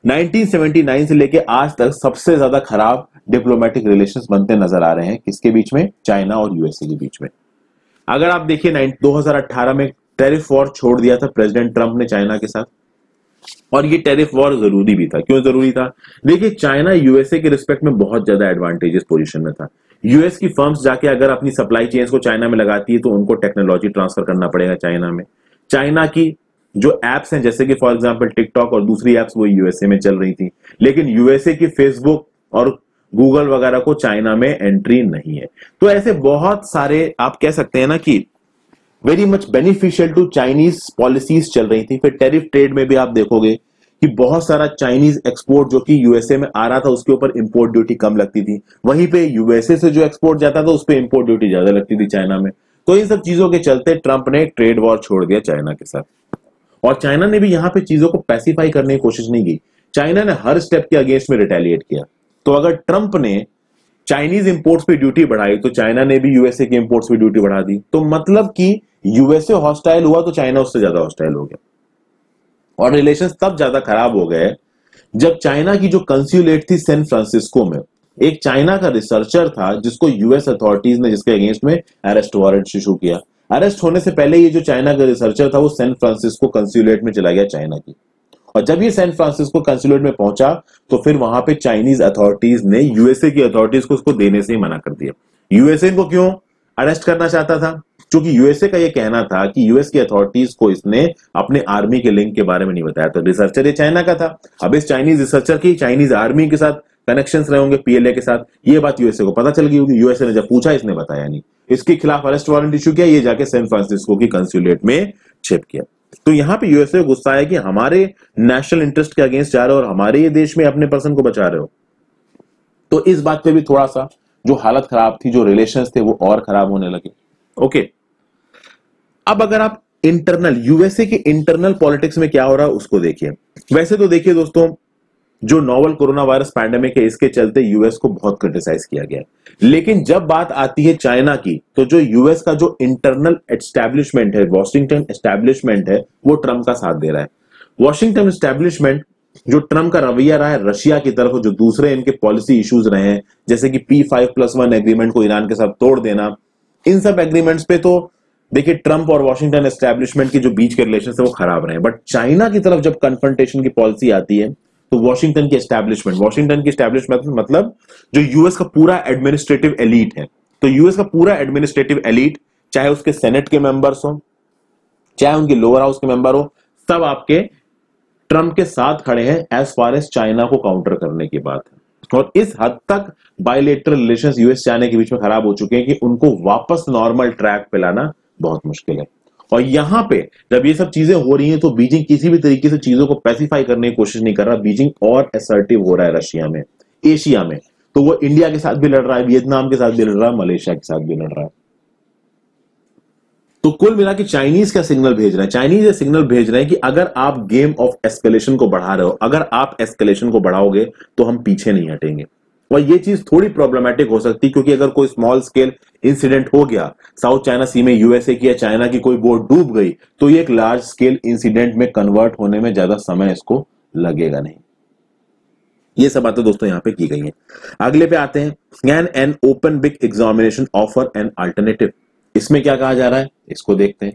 1979 से लेके आज तक सबसे ज्यादा खराब डिप्लोमेटिक रिलेशंस बनते नजर आ रहे हैं किसके बीच में? चाइना और यूएसए के बीच में। अगर आप देखिए 2018 में टैरिफ वॉर छोड़ दिया था प्रेसिडेंट ट्रंप ने चाइना के साथ, और ये टैरिफ वॉर जरूरी भी था। क्यों जरूरी था? देखिए चाइना यूएसए के रिस्पेक्ट में बहुत ज्यादा एडवांटेजेस पोजीशन में था। यूएस की फर्म्स जाके अगर अपनी सप्लाई चेन्स को चाइना में लगाती है तो उनको टेक्नोलॉजी ट्रांसफर करना पड़ेगा चाइना में। चाइना की जो एप्स हैं जैसे कि फॉर एग्जांपल टिकटॉक और दूसरी एप्स वो यूएसए में चल रही थी, लेकिन यूएसए की फेसबुक और गूगल वगैरह को चाइना में एंट्री नहीं है। तो ऐसे बहुत सारे आप कह सकते हैं ना कि very much beneficial to Chinese policies चल रही थी। फिर टैरिफ ट्रेड में भी आप देखोगे कि बहुत सारा चाइनीज एक्सपोर्ट जो कि यूएसए में आ रहा था उसके ऊपर इंपोर्ट ड्यूटी कम लगती थी, वहीं पे यूएसए से जो एक्सपोर्ट जाता था उस पर इंपोर्ट ड्यूटी ज्यादा लगती थी चाइना में। तो इन सब चीजों के चलते ट्रंप ने ट्रेड वॉर छोड़ दिया चाइना के साथ, और चाइना ने भी यहां पे चीजों को पैसिफाई करने की कोशिश नहीं की। चाइना ने हर स्टेप के अगेंस्ट में रिटेलिएट किया। तो अगर ट्रंप ने चाइनीज इंपोर्ट्स पे ड्यूटी बढ़ाई तो चाइना ने भी यूएसए के इंपोर्ट्स पे ड्यूटी बढ़ा दी। तो मतलब कि यूएसए हॉस्टाइल हुआ तो चाइना उससे ज्यादा हॉस्टाइल हो गया, और रिलेशंस तब ज्यादा खराब हो गए जब चाइना की जो कंस्यूलेट थी सैन फ्रांसिस्को में, एक चाइना का रिसर्चर था जिसको यूएस अथॉरिटीज ने जिसके अगेंस्ट में अरेस्ट वारंट इशू किया। अरेस्ट होने से पहले ये जो चाइना का रिसर्चर था वो सैन फ्रांसिस्को कंस्यूलेट में चला गया चाइना की, और जब ये सैन फ्रांसिस्को कंसुलेट में पहुंचा तो फिर वहां पे चाइनीज अथॉरिटीज ने यूएसए की अथॉरिटीज को उसको देने से ही मना कर दिया। यूएसए को क्यों अरेस्ट करना चाहता था? क्योंकि यूएसए का ये कहना था कि यूएस की अथॉरिटीज को इसने अपने आर्मी के लिंक के बारे में नहीं बताया। तो रिसर्चर ये चाइना का था, अब इस चाइनीज रिसर्चर की चाइनीज आर्मी के साथ कनेक्शंस रहे होंगे, पीएलए के साथ। ये बात यूएसए को पता चल गई होगी, यूएसए ने जब पूछा इसने बताया नहीं, इसके खिलाफ अरेस्ट वारंट इशू किया, ये जाके सैन फ्रांसिस्को की कंसुलेट में छिप किया। तो यहां पे यूएसए को गुस्सा है कि हमारे नेशनल इंटरेस्ट के अगेंस्ट जा रहे हो और हमारे ये देश में अपने पर्सन को बचा रहे हो। तो इस बात पे भी थोड़ा सा जो हालत खराब थी, जो रिलेशंस थे वो और खराब होने लगे। ओके, अब अगर आप इंटरनल यूएसए के इंटरनल पॉलिटिक्स में क्या हो रहा है उसको देखिए। वैसे तो देखिए दोस्तों, जो नोवल कोरोना वायरस पैंडेमिक है इसके चलते यूएस को बहुत क्रिटिसाइज किया गया है, लेकिन जब बात आती है चाइना की तो जो यूएस का जो इंटरनल एस्टैब्लिशमेंट है, वॉशिंगटन एस्टैब्लिशमेंट है, वो ट्रंप का साथ दे रहा है। वॉशिंगटन एस्टैब्लिशमेंट जो ट्रंप का रवैया रहा है रशिया की तरफ, जो दूसरे इनके पॉलिसी इश्यूज रहे हैं जैसे कि P5+1 एग्रीमेंट को ईरान के साथ तोड़ देना, इन सब एग्रीमेंट्स पे तो देखिए ट्रंप और वॉशिंगटन एस्टैब्लिशमेंट के जो बीच के रिलेशन है वो खराब रहे। बट चाइना की तरफ जब कन्फ्रंटेशन की पॉलिसी आती है तो वॉशिंगटन की एस्टैब्लिशमेंट मतलब जो यूएस का पूरा एडमिनिस्ट्रेटिव एलीट है, तो यूएस का पूरा एडमिनिस्ट्रेटिव एलीट, चाहे उसके सेनेट के मेंबर्स हो, चाहे उनके लोअर हाउस के मेंबर हो, सब आपके ट्रंप के साथ खड़े हैं एज फार एज चाइना को काउंटर करने की बात है। और इस हद तक बायलैटरल रिलेशंस यूएस चाइना के बीच में खराब हो चुके हैं कि उनको वापस नॉर्मल ट्रैक पे लाना बहुत मुश्किल है। और यहां पे जब ये सब चीजें हो रही हैं तो बीजिंग किसी भी तरीके से चीजों को पैसिफाई करने की कोशिश नहीं कर रहा। बीजिंग और असर्टिव हो रहा है रशिया में, एशिया में, तो वो इंडिया के साथ भी लड़ रहा है, वियतनाम के साथ भी लड़ रहा है, मलेशिया के साथ भी लड़ रहा है। तो कुल मिला के चाइनीज का सिग्नल भेज रहे हैं, चाइनीज ये सिग्नल भेज रहे हैं कि अगर आप गेम ऑफ एस्केलेशन को बढ़ा रहे हो, अगर आप एस्केलेशन को बढ़ाओगे तो हम पीछे नहीं हटेंगे। और ये चीज थोड़ी प्रॉब्लमेटिक हो सकती है क्योंकि अगर कोई स्मॉल स्केल इंसिडेंट हो गया साउथ चाइना सी में, यूएसए की या चाइना की कोई बोट डूब गई, तो ये एक लार्ज स्केल इंसिडेंट में कन्वर्ट होने में ज्यादा समय इसको लगेगा नहीं। ये सब बातें दोस्तों यहां पे की गई हैं। अगले पे आते हैं, can an open book examination offer an alternative. इसमें क्या कहा जा रहा है, इसको देखते हैं।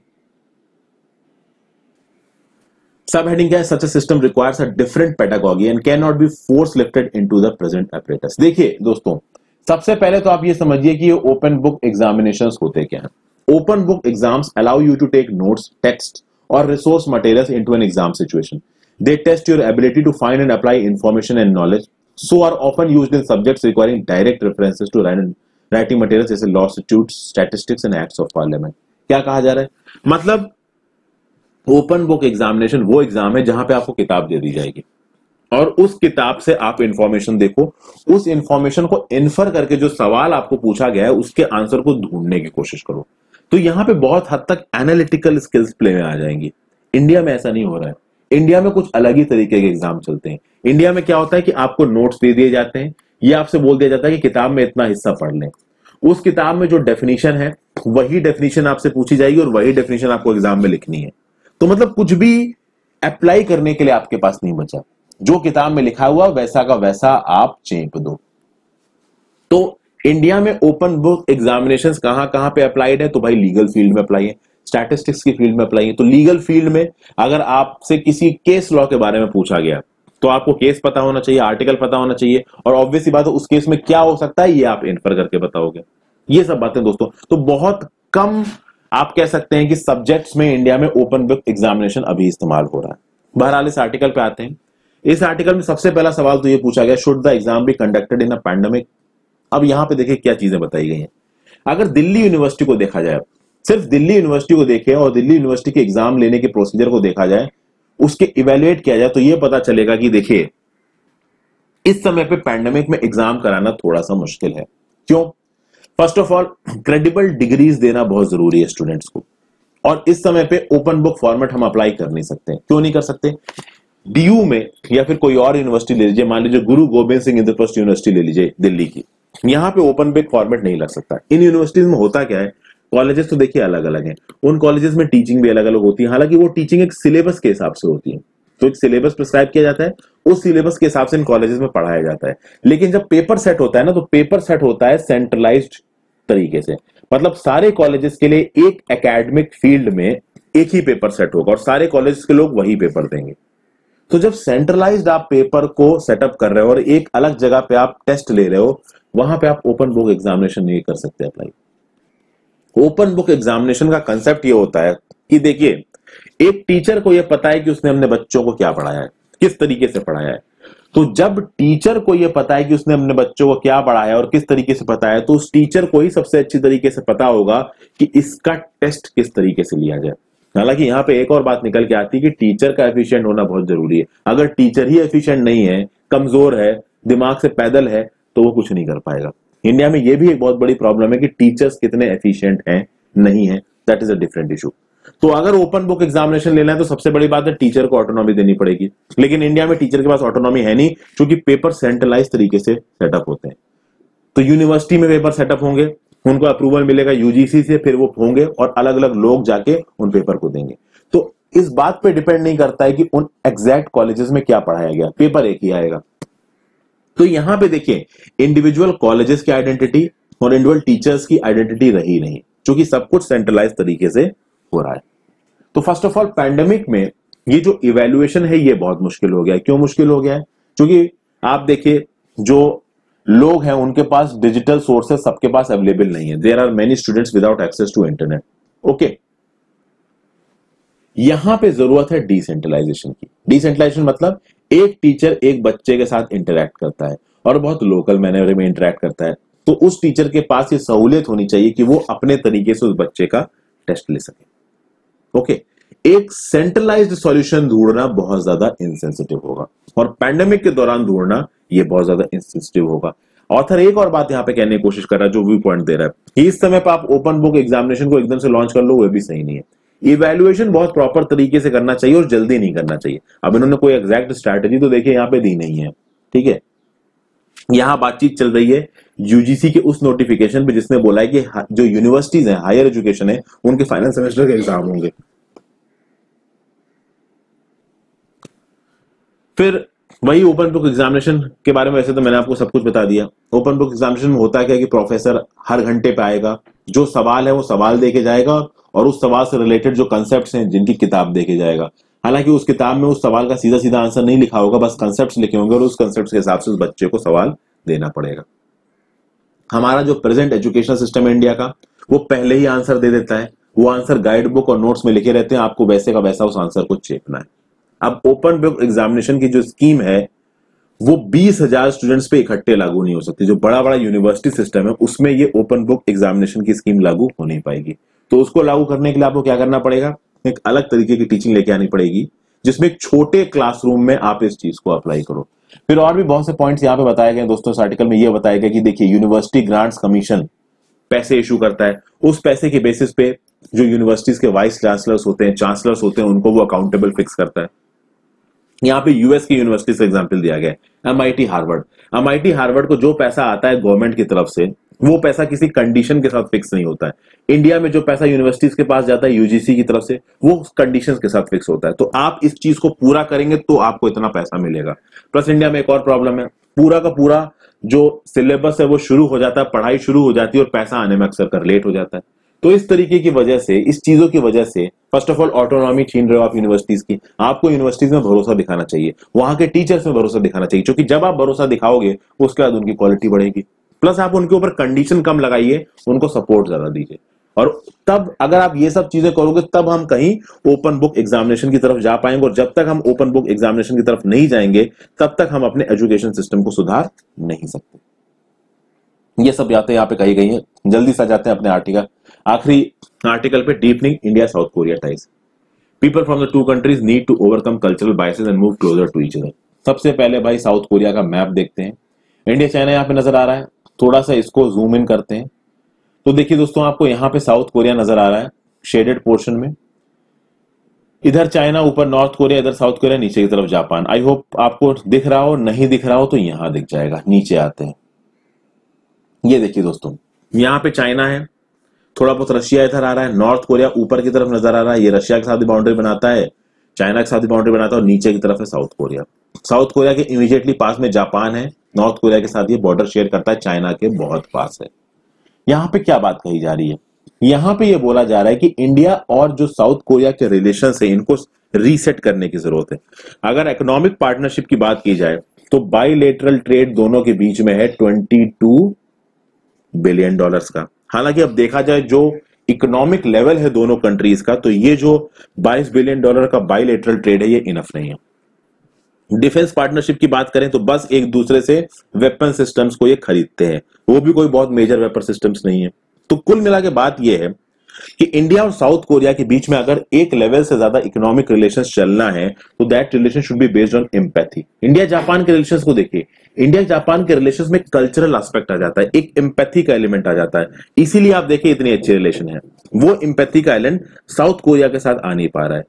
सब हेडिंग क्या है, such a system requires a different pedagogy and can not be force lifted into the present apparatus। देखिए दोस्तों, सबसे पहले तो आप ये समझिए कि ये ओपन बुक एग्जामिनेशंस होते क्या हैं। Open book exams allow you to take notes, text और resource materials into an exam situation. They test your ability to find and apply information and knowledge, so are often used in subjects requiring direct references to writing materials जैसे lawsuits, statistics and acts of parliament। क्या कहा जा रहा है, मतलब open book examination वो exam है जहां पे आपको किताब दे दी जाएगी और उस किताब से आप इंफॉर्मेशन देखो, उस इंफॉर्मेशन को इन्फर करके जो सवाल आपको पूछा गया है उसके आंसर को ढूंढने की कोशिश करो। तो यहां पे बहुत हद तक एनालिटिकल स्किल्स प्ले में आ जाएंगी। इंडिया में ऐसा नहीं हो रहा है। इंडिया में कुछ अलग ही तरीके के एग्जाम चलते हैं। इंडिया में क्या होता है कि आपको नोट्स दे दिए जाते हैं, ये आपसे बोल दिया जाता है कि किताब में इतना हिस्सा पढ़ लें। उस किताब में जो डेफिनेशन है वही डेफिनेशन आपसे पूछी जाएगी और वही डेफिनेशन आपको एग्जाम में लिखनी है। तो मतलब कुछ भी अप्लाई करने के लिए आपके पास नहीं बचा, जो किताब में लिखा हुआ वैसा का वैसा आप चेप दो। तो इंडिया में ओपन बुक एग्जामिनेशंस कहां कहां पे अप्लाइड है, तो भाई लीगल फील्ड में अप्लाई है, स्टैटिस्टिक्स की फील्ड में अप्लाई है। तो लीगल फील्ड में अगर आपसे किसी केस लॉ के बारे में पूछा गया तो आपको केस पता होना चाहिए, आर्टिकल पता होना चाहिए और ऑब्वियसली बात है उस केस में क्या हो सकता है ये आप इन्फर करके बताओगे। ये सब बातें दोस्तों, तो बहुत कम आप कह सकते हैं कि सब्जेक्ट्स में इंडिया में ओपन बुक एग्जामिनेशन अभी इस्तेमाल हो रहा है। बहरहाल इस आर्टिकल पे आते हैं। इस आर्टिकल में सबसे पहला सवाल तो ये पूछा गया, should the exam be conducted in a pandemic. अब यहां पे देखिए क्या चीजें बताई गई हैं। अगर दिल्ली यूनिवर्सिटी को देखा जाए, सिर्फ दिल्ली यूनिवर्सिटी को देखें और दिल्ली यूनिवर्सिटी के एग्जाम लेने के प्रोसीजर को देखा जाए, उसके इवेल्युएट किया जाए, तो यह पता चलेगा कि देखिए इस समय पे पैंडेमिक में एग्जाम कराना थोड़ा सा मुश्किल है। क्यों? First of all credible degrees देना बहुत जरूरी है स्टूडेंट्स को, और इस समय पे ओपन बुक फॉर्मेट हम अप्लाई कर नहीं सकते। क्यों नहीं कर सकते? डीयू में या फिर कोई और यूनिवर्सिटी ले लीजिए, मान लीजिए गुरु गोबिंद सिंह इंद्रप्रस्थ यूनिवर्सिटी ले लीजिए दिल्ली की, यहां पे ओपन बुक फॉर्मेट नहीं लग सकता। इन यूनिवर्सिटीज में होता क्या है, कॉलेजेस तो देखिए अलग अलग हैं, उन कॉलेजेस में टीचिंग भी अलग अलग होती है, हालांकि वो टीचिंग एक सिलेबस के हिसाब से होती है। तो एक सिलेबस प्रिस्क्राइब किया जाता है, उस सिलेबस के हिसाब से इन कॉलेजेस में पढ़ाया जाता है। लेकिन जब पेपर सेट होता है ना, तो पेपर सेट होता है सेंट्रलाइज्ड तरीके से, मतलब सारे कॉलेजेस के लिए एक एकेडमिक फील्ड में एक ही पेपर सेट होगा और सारे कॉलेजेस के लोग वही पेपर देंगे। तो जब सेंट्रलाइज्ड आप पेपर को सेटअप कर रहे हो और एक अलग जगह पे आप टेस्ट ले रहे हो, वहां पे आप ओपन बुक एग्जामिनेशन नहीं कर सकते अप्लाई। ओपन बुक एग्जामिनेशन का कंसेप्ट ये होता है कि देखिए एक टीचर को यह पता है कि उसने अपने बच्चों को क्या पढ़ाया है, किस तरीके से पढ़ाया है। तो जब टीचर को यह पता है कि उसने अपने बच्चों को क्या पढ़ाया और किस तरीके से पढ़ाया, तो उस टीचर को ही सबसे अच्छी तरीके से पता होगा कि इसका टेस्ट किस तरीके से लिया जाए। हालांकि यहां पे एक और बात निकल के आती है कि टीचर का एफिशिएंट होना बहुत जरूरी है। अगर टीचर ही एफिशिएंट नहीं है, कमजोर है, दिमाग से पैदल है, तो वो कुछ नहीं कर पाएगा। इंडिया में ये भी एक बहुत बड़ी प्रॉब्लम है कि टीचर्स कितने एफिशिएंट हैं, नहीं है, that is a different issue. तो अगर ओपन बुक एग्जामिनेशन लेना है तो सबसे बड़ी बात है टीचर को ऑटोनॉमी देनी पड़ेगी। लेकिन इंडिया में टीचर के पास ऑटोनॉमी है नहीं, क्योंकि पेपर सेंट्रलाइज तरीके से सेटअप होते हैं। तो यूनिवर्सिटी में पेपर सेटअप होंगे, उनको अप्रूवल मिलेगा यूजीसी से, फिर वो होंगे और अलग अलग लोग जाके उन पेपर को देंगे। तो इस बात पे डिपेंड नहीं करता है कि उन एग्जैक्ट कॉलेजेस में क्या पढ़ाया गया, पेपर एक ही आएगा। तो यहां पे देखिए इंडिविजुअल कॉलेजेस की आइडेंटिटी और इंडिविजुअल टीचर्स की आइडेंटिटी रही नहीं, क्योंकि सब कुछ सेंट्रलाइज तरीके से हो रहा है। तो फर्स्ट ऑफ ऑल पैंडेमिक में ये जो इवैल्यूएशन है ये बहुत मुश्किल हो गया है। क्यों मुश्किल हो गया है? क्योंकि आप देखिए जो लोग हैं उनके पास डिजिटल सोर्सेस सबके पास अवेलेबल नहीं है। There are many students without access to internet. Okay, यहां पे जरूरत है डिसेंट्रलाइजेशन की। डिसेंट्रलाइजेशन मतलब एक टीचर एक बच्चे के साथ इंटरैक्ट करता है और बहुत लोकल मैनर में इंटरैक्ट करता है, तो उस टीचर के पास ये सहूलियत होनी चाहिए कि वो अपने तरीके से उस बच्चे का टेस्ट ले सके। ओके, एक सेंट्रलाइज्ड सॉल्यूशन ढूंढना बहुत ज्यादा इनसेंसिटिव होगा और पैंडेमिक के दौरान ढूंढना ये बहुत ज्यादा इनसेंसिटिव होगा। ऑथर एक और बात यहां पे कहने की कोशिश कर रहा है, जो व्यू पॉइंट दे रहा है कि इस समय पर आप ओपन बुक एग्जामिनेशन को एकदम से लॉन्च कर लो, वो भी सही नहीं है। इवैल्यूएशन बहुत प्रॉपर तरीके से करना चाहिए और जल्दी नहीं करना चाहिए। अब इन्होंने कोई एग्जैक्ट स्ट्रैटेजी तो देखिए यहां पे दी नहीं है, ठीक है। यहां बातचीत चल रही है यूजीसी के उस नोटिफिकेशन पे जिसने बोला है कि जो यूनिवर्सिटीज हैं, हायर एजुकेशन है, उनके फाइनल सेमेस्टर के एग्जाम होंगे। फिर वही ओपन बुक एग्जामिनेशन के बारे में वैसे तो मैंने आपको सब कुछ बता दिया। ओपन बुक एग्जामिनेशन में होता क्या है कि प्रोफेसर हर घंटे पे आएगा, जो सवाल है वो सवाल देके जाएगा और उस सवाल से रिलेटेड जो कंसेप्ट्स हैं जिनकी किताब देके जाएगा। हालांकि उस किताब में उस सवाल का सीधा सीधा आंसर नहीं लिखा होगा, बस कंसेप्ट्स लिखे होंगे और उस कंसेप्ट के हिसाब से उस बच्चे को सवाल देना पड़ेगा। हमारा जो प्रेजेंट एजुकेशन सिस्टम है इंडिया का, वो पहले ही आंसर दे देता है, वो आंसर गाइड बुक और नोट्स में लिखे रहते हैं, आपको वैसे का वैसा उस आंसर को चेपना है। अब ओपन बुक एग्जामिनेशन की जो स्कीम है वो 20,000 स्टूडेंट्स पे इकट्ठे लागू नहीं हो सकती। जो बड़ा बड़ा यूनिवर्सिटी सिस्टम है उसमें ये ओपन बुक एग्जामिनेशन की स्कीम लागू हो नहीं पाएगी। तो उसको लागू करने के लिए आपको क्या करना पड़ेगा, एक अलग तरीके की टीचिंग लेके आनी पड़ेगी, जिसमें एक छोटे क्लासरूम में आप इस चीज को अप्लाई करो। फिर और भी बहुत से पॉइंट्स यहाँ पे बताए गए दोस्तों। इस आर्टिकल में ये बताया गया कि देखिए, यूनिवर्सिटी ग्रांट्स कमीशन पैसे इशू करता है, उस पैसे के बेसिस पे जो यूनिवर्सिटीज के वाइस चांसलर्स होते हैं, चांसलर्स होते हैं, उनको वो अकाउंटेबल फिक्स करता है। यहाँ पे यूएस की यूनिवर्सिटी से एग्जांपल दिया गया है, एमआईटी हार्वर्ड। एमआईटी हार्वर्ड को जो पैसा आता है गवर्नमेंट की तरफ से, वो पैसा किसी कंडीशन के साथ फिक्स नहीं होता है। इंडिया में जो पैसा यूनिवर्सिटीज के पास जाता है यूजीसी की तरफ से, वो कंडीशंस के साथ फिक्स होता है। तो आप इस चीज को पूरा करेंगे तो आपको इतना पैसा मिलेगा। प्लस इंडिया में एक और प्रॉब्लम है, पूरा का पूरा जो सिलेबस है वो शुरू हो जाता है, पढ़ाई शुरू हो जाती है और पैसा आने में अक्सर कर लेट हो जाता है। तो इस तरीके की वजह से, इस चीजों की वजह से, फर्स्ट ऑफ ऑल ऑटोनॉमी छीन रहे हो आप यूनिवर्सिटीज की। आपको यूनिवर्सिटीज में भरोसा दिखाना चाहिए, वहां के टीचर्स में भरोसा दिखाना चाहिए, क्योंकि जब आप भरोसा दिखाओगे उसके बाद उनकी क्वालिटी बढ़ेगी। प्लस आप उनके ऊपर कंडीशन कम लगाइए, उनको सपोर्ट ज्यादा दीजिए। और तब अगर आप ये सब चीजें करोगे तब हम कहीं ओपन बुक एग्जामिनेशन की तरफ जा पाएंगे। और जब तक हम ओपन बुक एग्जामिनेशन की तरफ नहीं जाएंगे तब तक हम अपने एजुकेशन सिस्टम को सुधार नहीं सकते। ये सब बातें यहाँ पे कही गई हैं। जल्दी से जाते हैं अपने आर्टिकल, आखिरी आर्टिकल पे, deepening India South Korea ties. People from the two countries need to overcome cultural biases and move closer to each other. सबसे पहले भाई साउथ कोरिया का मैप देखते हैं। इंडिया चाइना यहाँ पे नजर आ रहा है, थोड़ा सा इसको जूम इन करते हैं तो देखिए दोस्तों, आपको यहाँ पे साउथ कोरिया नजर आ रहा है शेडेड पोर्शन में। इधर चाइना, ऊपर नॉर्थ कोरिया, इधर साउथ कोरिया, नीचे की तरफ जापान। आई होप आपको दिख रहा हो, नहीं दिख रहा हो तो यहां दिख जाएगा। नीचे आते हैं, ये देखिए दोस्तों, यहाँ पे चाइना है, थोड़ा बहुत रशिया इधर आ रहा है, नॉर्थ कोरिया ऊपर की तरफ नजर आ रहा है, ये रशिया के साथ भी बाउंड्री बनाता है, चाइना के साथ भी बाउंड्री बनाता है, और नीचे की तरफ है साउथ कोरिया। साउथ कोरिया के इमीडिएटली पास में जापान है, नॉर्थ कोरिया के साथ ये बॉर्डर शेयर करता है, चाइना के बहुत पास है। यहाँ पे क्या बात कही जा रही है, यहाँ पे ये बोला जा रहा है कि इंडिया और जो साउथ कोरिया के रिलेशन है इनको रीसेट करने की जरूरत है। अगर इकोनॉमिक पार्टनरशिप की बात की जाए तो बाइलेटरल ट्रेड दोनों के बीच में है $22 बिलियन का। हालांकि अब देखा जाए जो इकोनॉमिक लेवल है दोनों कंट्रीज का, तो ये जो $22 बिलियन का बाइलेटरल ट्रेड है ये इनफ नहीं है। डिफेंस पार्टनरशिप की बात करें तो बस एक दूसरे से वेपन सिस्टम्स को ये खरीदते हैं, वो भी कोई बहुत मेजर वेपन सिस्टम्स नहीं है। तो कुल मिला के बात ये है कि इंडिया और साउथ कोरिया के बीच में अगर एक लेवल से ज्यादा इकोनॉमिक रिलेशंस चलना है तो that relation should be based on empathy. India Japan के रिलेशंस को देखिए, इंडिया जापान के रिलेशंस में कल्चरल एस्पेक्ट आ जाता है, एक एम्पैथी का एलिमेंट आ जाता है, इसीलिए आप देखिए इतनी अच्छी रिलेशन है। वो एम्पैथी का एलिमेंट साउथ कोरिया के साथ आ नहीं पा रहा है।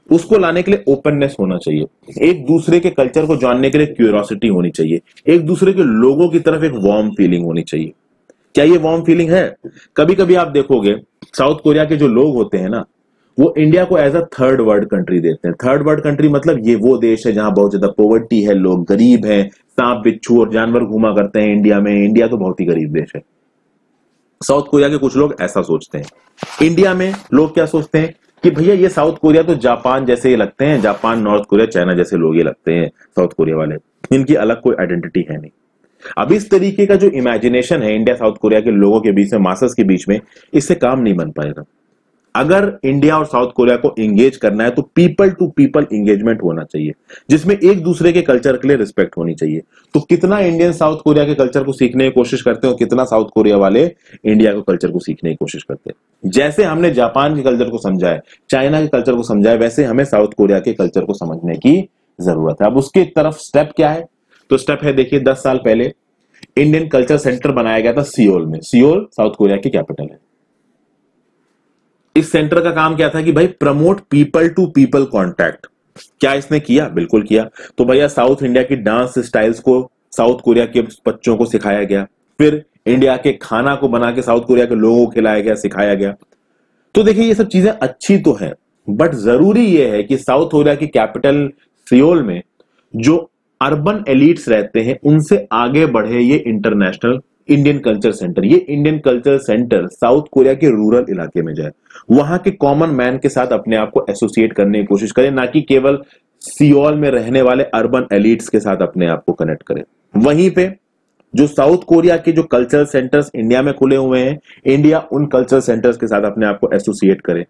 उसको लाने के लिए ओपननेस होना चाहिए, एक दूसरे के कल्चर को जानने के लिए क्यूरियोसिटी होनी चाहिए, एक दूसरे के लोगों की तरफ एक वार्म फीलिंग होनी चाहिए। क्या ये वार्म फीलिंग है? कभी कभी आप देखोगे साउथ कोरिया के जो लोग होते हैं ना, वो इंडिया को as a third world country देखते हैं। थर्ड वर्ल्ड कंट्री मतलब ये वो देश है जहां बहुत ज्यादा पॉवर्टी है, लोग गरीब हैं, सांप बिच्छू और जानवर घुमा करते हैं इंडिया में, इंडिया तो बहुत ही गरीब देश है। साउथ कोरिया के कुछ लोग ऐसा सोचते हैं। इंडिया में लोग क्या सोचते हैं कि भैया ये साउथ कोरिया तो जापान जैसे ही लगते हैं, जापान, नॉर्थ कोरिया, चाइना जैसे लोग ये लगते हैं साउथ कोरिया वाले, इनकी अलग कोई आइडेंटिटी है नहीं। अब इस तरीके का जो इमेजिनेशन है इंडिया साउथ कोरिया के लोगों के बीच में, मासस के बीच में, इससे काम नहीं बन पाएगा। अगर इंडिया और साउथ कोरिया को एंगेज करना है तो पीपल टू पीपल एंगेजमेंट होना चाहिए, जिसमें एक दूसरे के कल्चर के लिए रिस्पेक्ट होनी चाहिए। तो कितना इंडियन साउथ कोरिया के कल्चर को सीखने की कोशिश करते हैं और कितना साउथ कोरिया वाले इंडिया के कल्चर को सीखने की कोशिश करते हैं। जैसे हमने जापान के कल्चर को समझा है, चाइना के कल्चर को समझा है, वैसे हमें साउथ कोरिया के कल्चर को समझने की जरूरत है। अब उसकी तरफ स्टेप क्या है? तो स्टेप है, देखिए 10 साल पहले इंडियन कल्चर सेंटर बनाया गया था सियोल में। सियोल साउथ कोरिया की कैपिटल है। इस सेंटर का काम क्या था कि भाई promote people to people contact. क्या इसने किया? बिल्कुल किया। तो भैया साउथ इंडिया की डांस स्टाइल्स को साउथ कोरिया के बच्चों को सिखाया गया, फिर इंडिया के खाना को बना के साउथ कोरिया के लोगों को खिलाया गया, सिखाया गया। तो देखिए ये सब चीजें अच्छी तो है, बट जरूरी ये है कि साउथ कोरिया की कैपिटल सियोल में जो अर्बन एलिट्स रहते हैं उनसे आगे बढ़े ये इंटरनेशनल इंडियन कल्चर सेंटर। ये Indian culture centre south Korea के रूरल इलाके में जाए, वहां के कॉमन मैन के साथ अपने आप को एसोसिएट करने की कोशिश करें, ना कि केवल सियोल में रहने वाले अर्बन एलिट्स के साथ अपने आप को कनेक्ट करें। वहीं पे जो साउथ कोरिया के जो कल्चरल सेंटर्स इंडिया में खुले हुए हैं, इंडिया उन कल्चरल सेंटर्स के साथ अपने आप को एसोसिएट करे।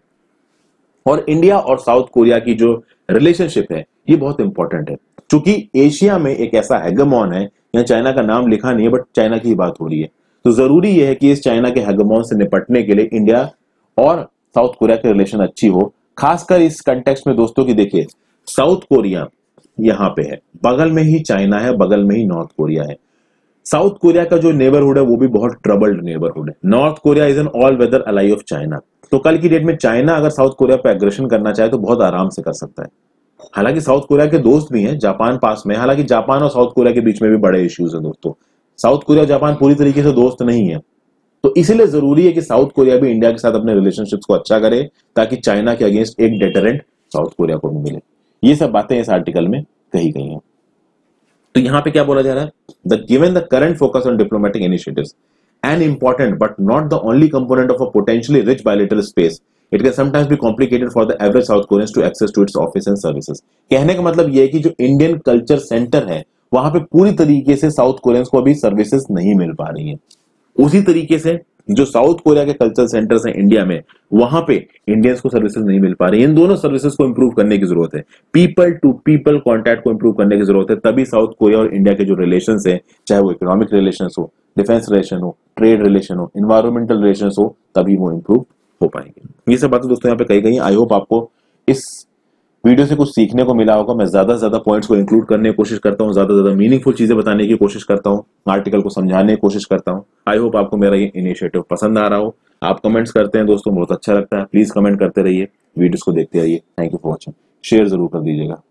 और इंडिया और साउथ कोरिया की जो रिलेशनशिप है ये बहुत इंपॉर्टेंट है, क्योंकि एशिया में एक ऐसा हेगेमॉन है, यहाँ चाइना का नाम लिखा नहीं है बट चाइना की बात हो रही है, तो जरूरी यह है कि इस चाइना के हेगेमॉन से निपटने के लिए इंडिया और साउथ कोरिया की रिलेशन अच्छी हो। खासकर इस कंटेक्स्ट में दोस्तों की देखिए, साउथ कोरिया यहाँ पे है, बगल में ही चाइना है, बगल में ही नॉर्थ कोरिया है। साउथ कोरिया का जो नेबरहुड है वो भी बहुत ट्रबल्ड नेबरहुड है। North Korea is an all weather ally of China. तो कल की डेट में चाइना अगर साउथ कोरिया पे एग्रेशन करना चाहे तो बहुत आराम से कर सकता है। हालांकि साउथ कोरिया के दोस्त भी हैं, जापान पास में, हालांकि जापान और साउथ कोरिया के बीच में भी बड़े इश्यूज हैं दोस्तों। साउथ कोरिया और जापान पूरी तरीके से दोस्त नहीं है, तो इसीलिए जरूरी है कि साउथ कोरिया भी इंडिया के साथ अपने रिलेशनशिप्स को अच्छा करे, ताकि चाइना के अगेंस्ट एक डेटरेंट साउथ कोरिया को भी मिले। ये सब बातें इस आर्टिकल में कही गई हैं। तो यहां पे क्या बोला जा रहा है, the given the current focus on diplomatic initiatives an important but not the only component of a potentially rich bilateral space, it can sometimes be complicated for the average South Koreans to access to its office and services। कहने का मतलब यह है कि जो Indian culture centre है वहां पे पूरी तरीके से साउथ कोरियंस को अभी सर्विसेज नहीं मिल पा रही हैं। उसी तरीके से जो साउथ कोरिया के कल्चर सेंटर्स हैं इंडिया में, वहां पे इंडियंस को सर्विसेज नहीं मिल पा रही। इन दोनों सर्विसेज को इंप्रूव करने की जरूरत है, पीपल टू पीपल कॉन्टैक्ट को इंप्रूव करने की जरूरत है, तभी साउथ कोरिया और इंडिया के जो रिलेशंस है, चाहे वो इकोनॉमिक रिलेशंस हो, डिफेंस रिलेशन हो, ट्रेड रिलेशन हो, इन्वायरमेंटल रिलेशंस हो, तभी वो इंप्रूव हो पाएंगे। ये सब बातें दोस्तों यहाँ पे कही गई। आई होप आपको इस वीडियो से कुछ सीखने को मिला होगा। मैं ज्यादा से ज्यादा पॉइंट्स को इंक्लूड करने की कोशिश करता हूँ, ज्यादा से ज्यादा मीनिंगफुल चीजें बताने की कोशिश करता हूँ, आर्टिकल को समझाने की कोशिश करता हूँ। आई होप आपको मेरा ये इनिशिएटिव पसंद आ रहा हो। आप कमेंट्स करते हैं दोस्तों, बहुत अच्छा लगता है, प्लीज कमेंट करते रहिए, वीडियोस को देखते रहिए। Thank you for watching, share जरूर कर दीजिएगा।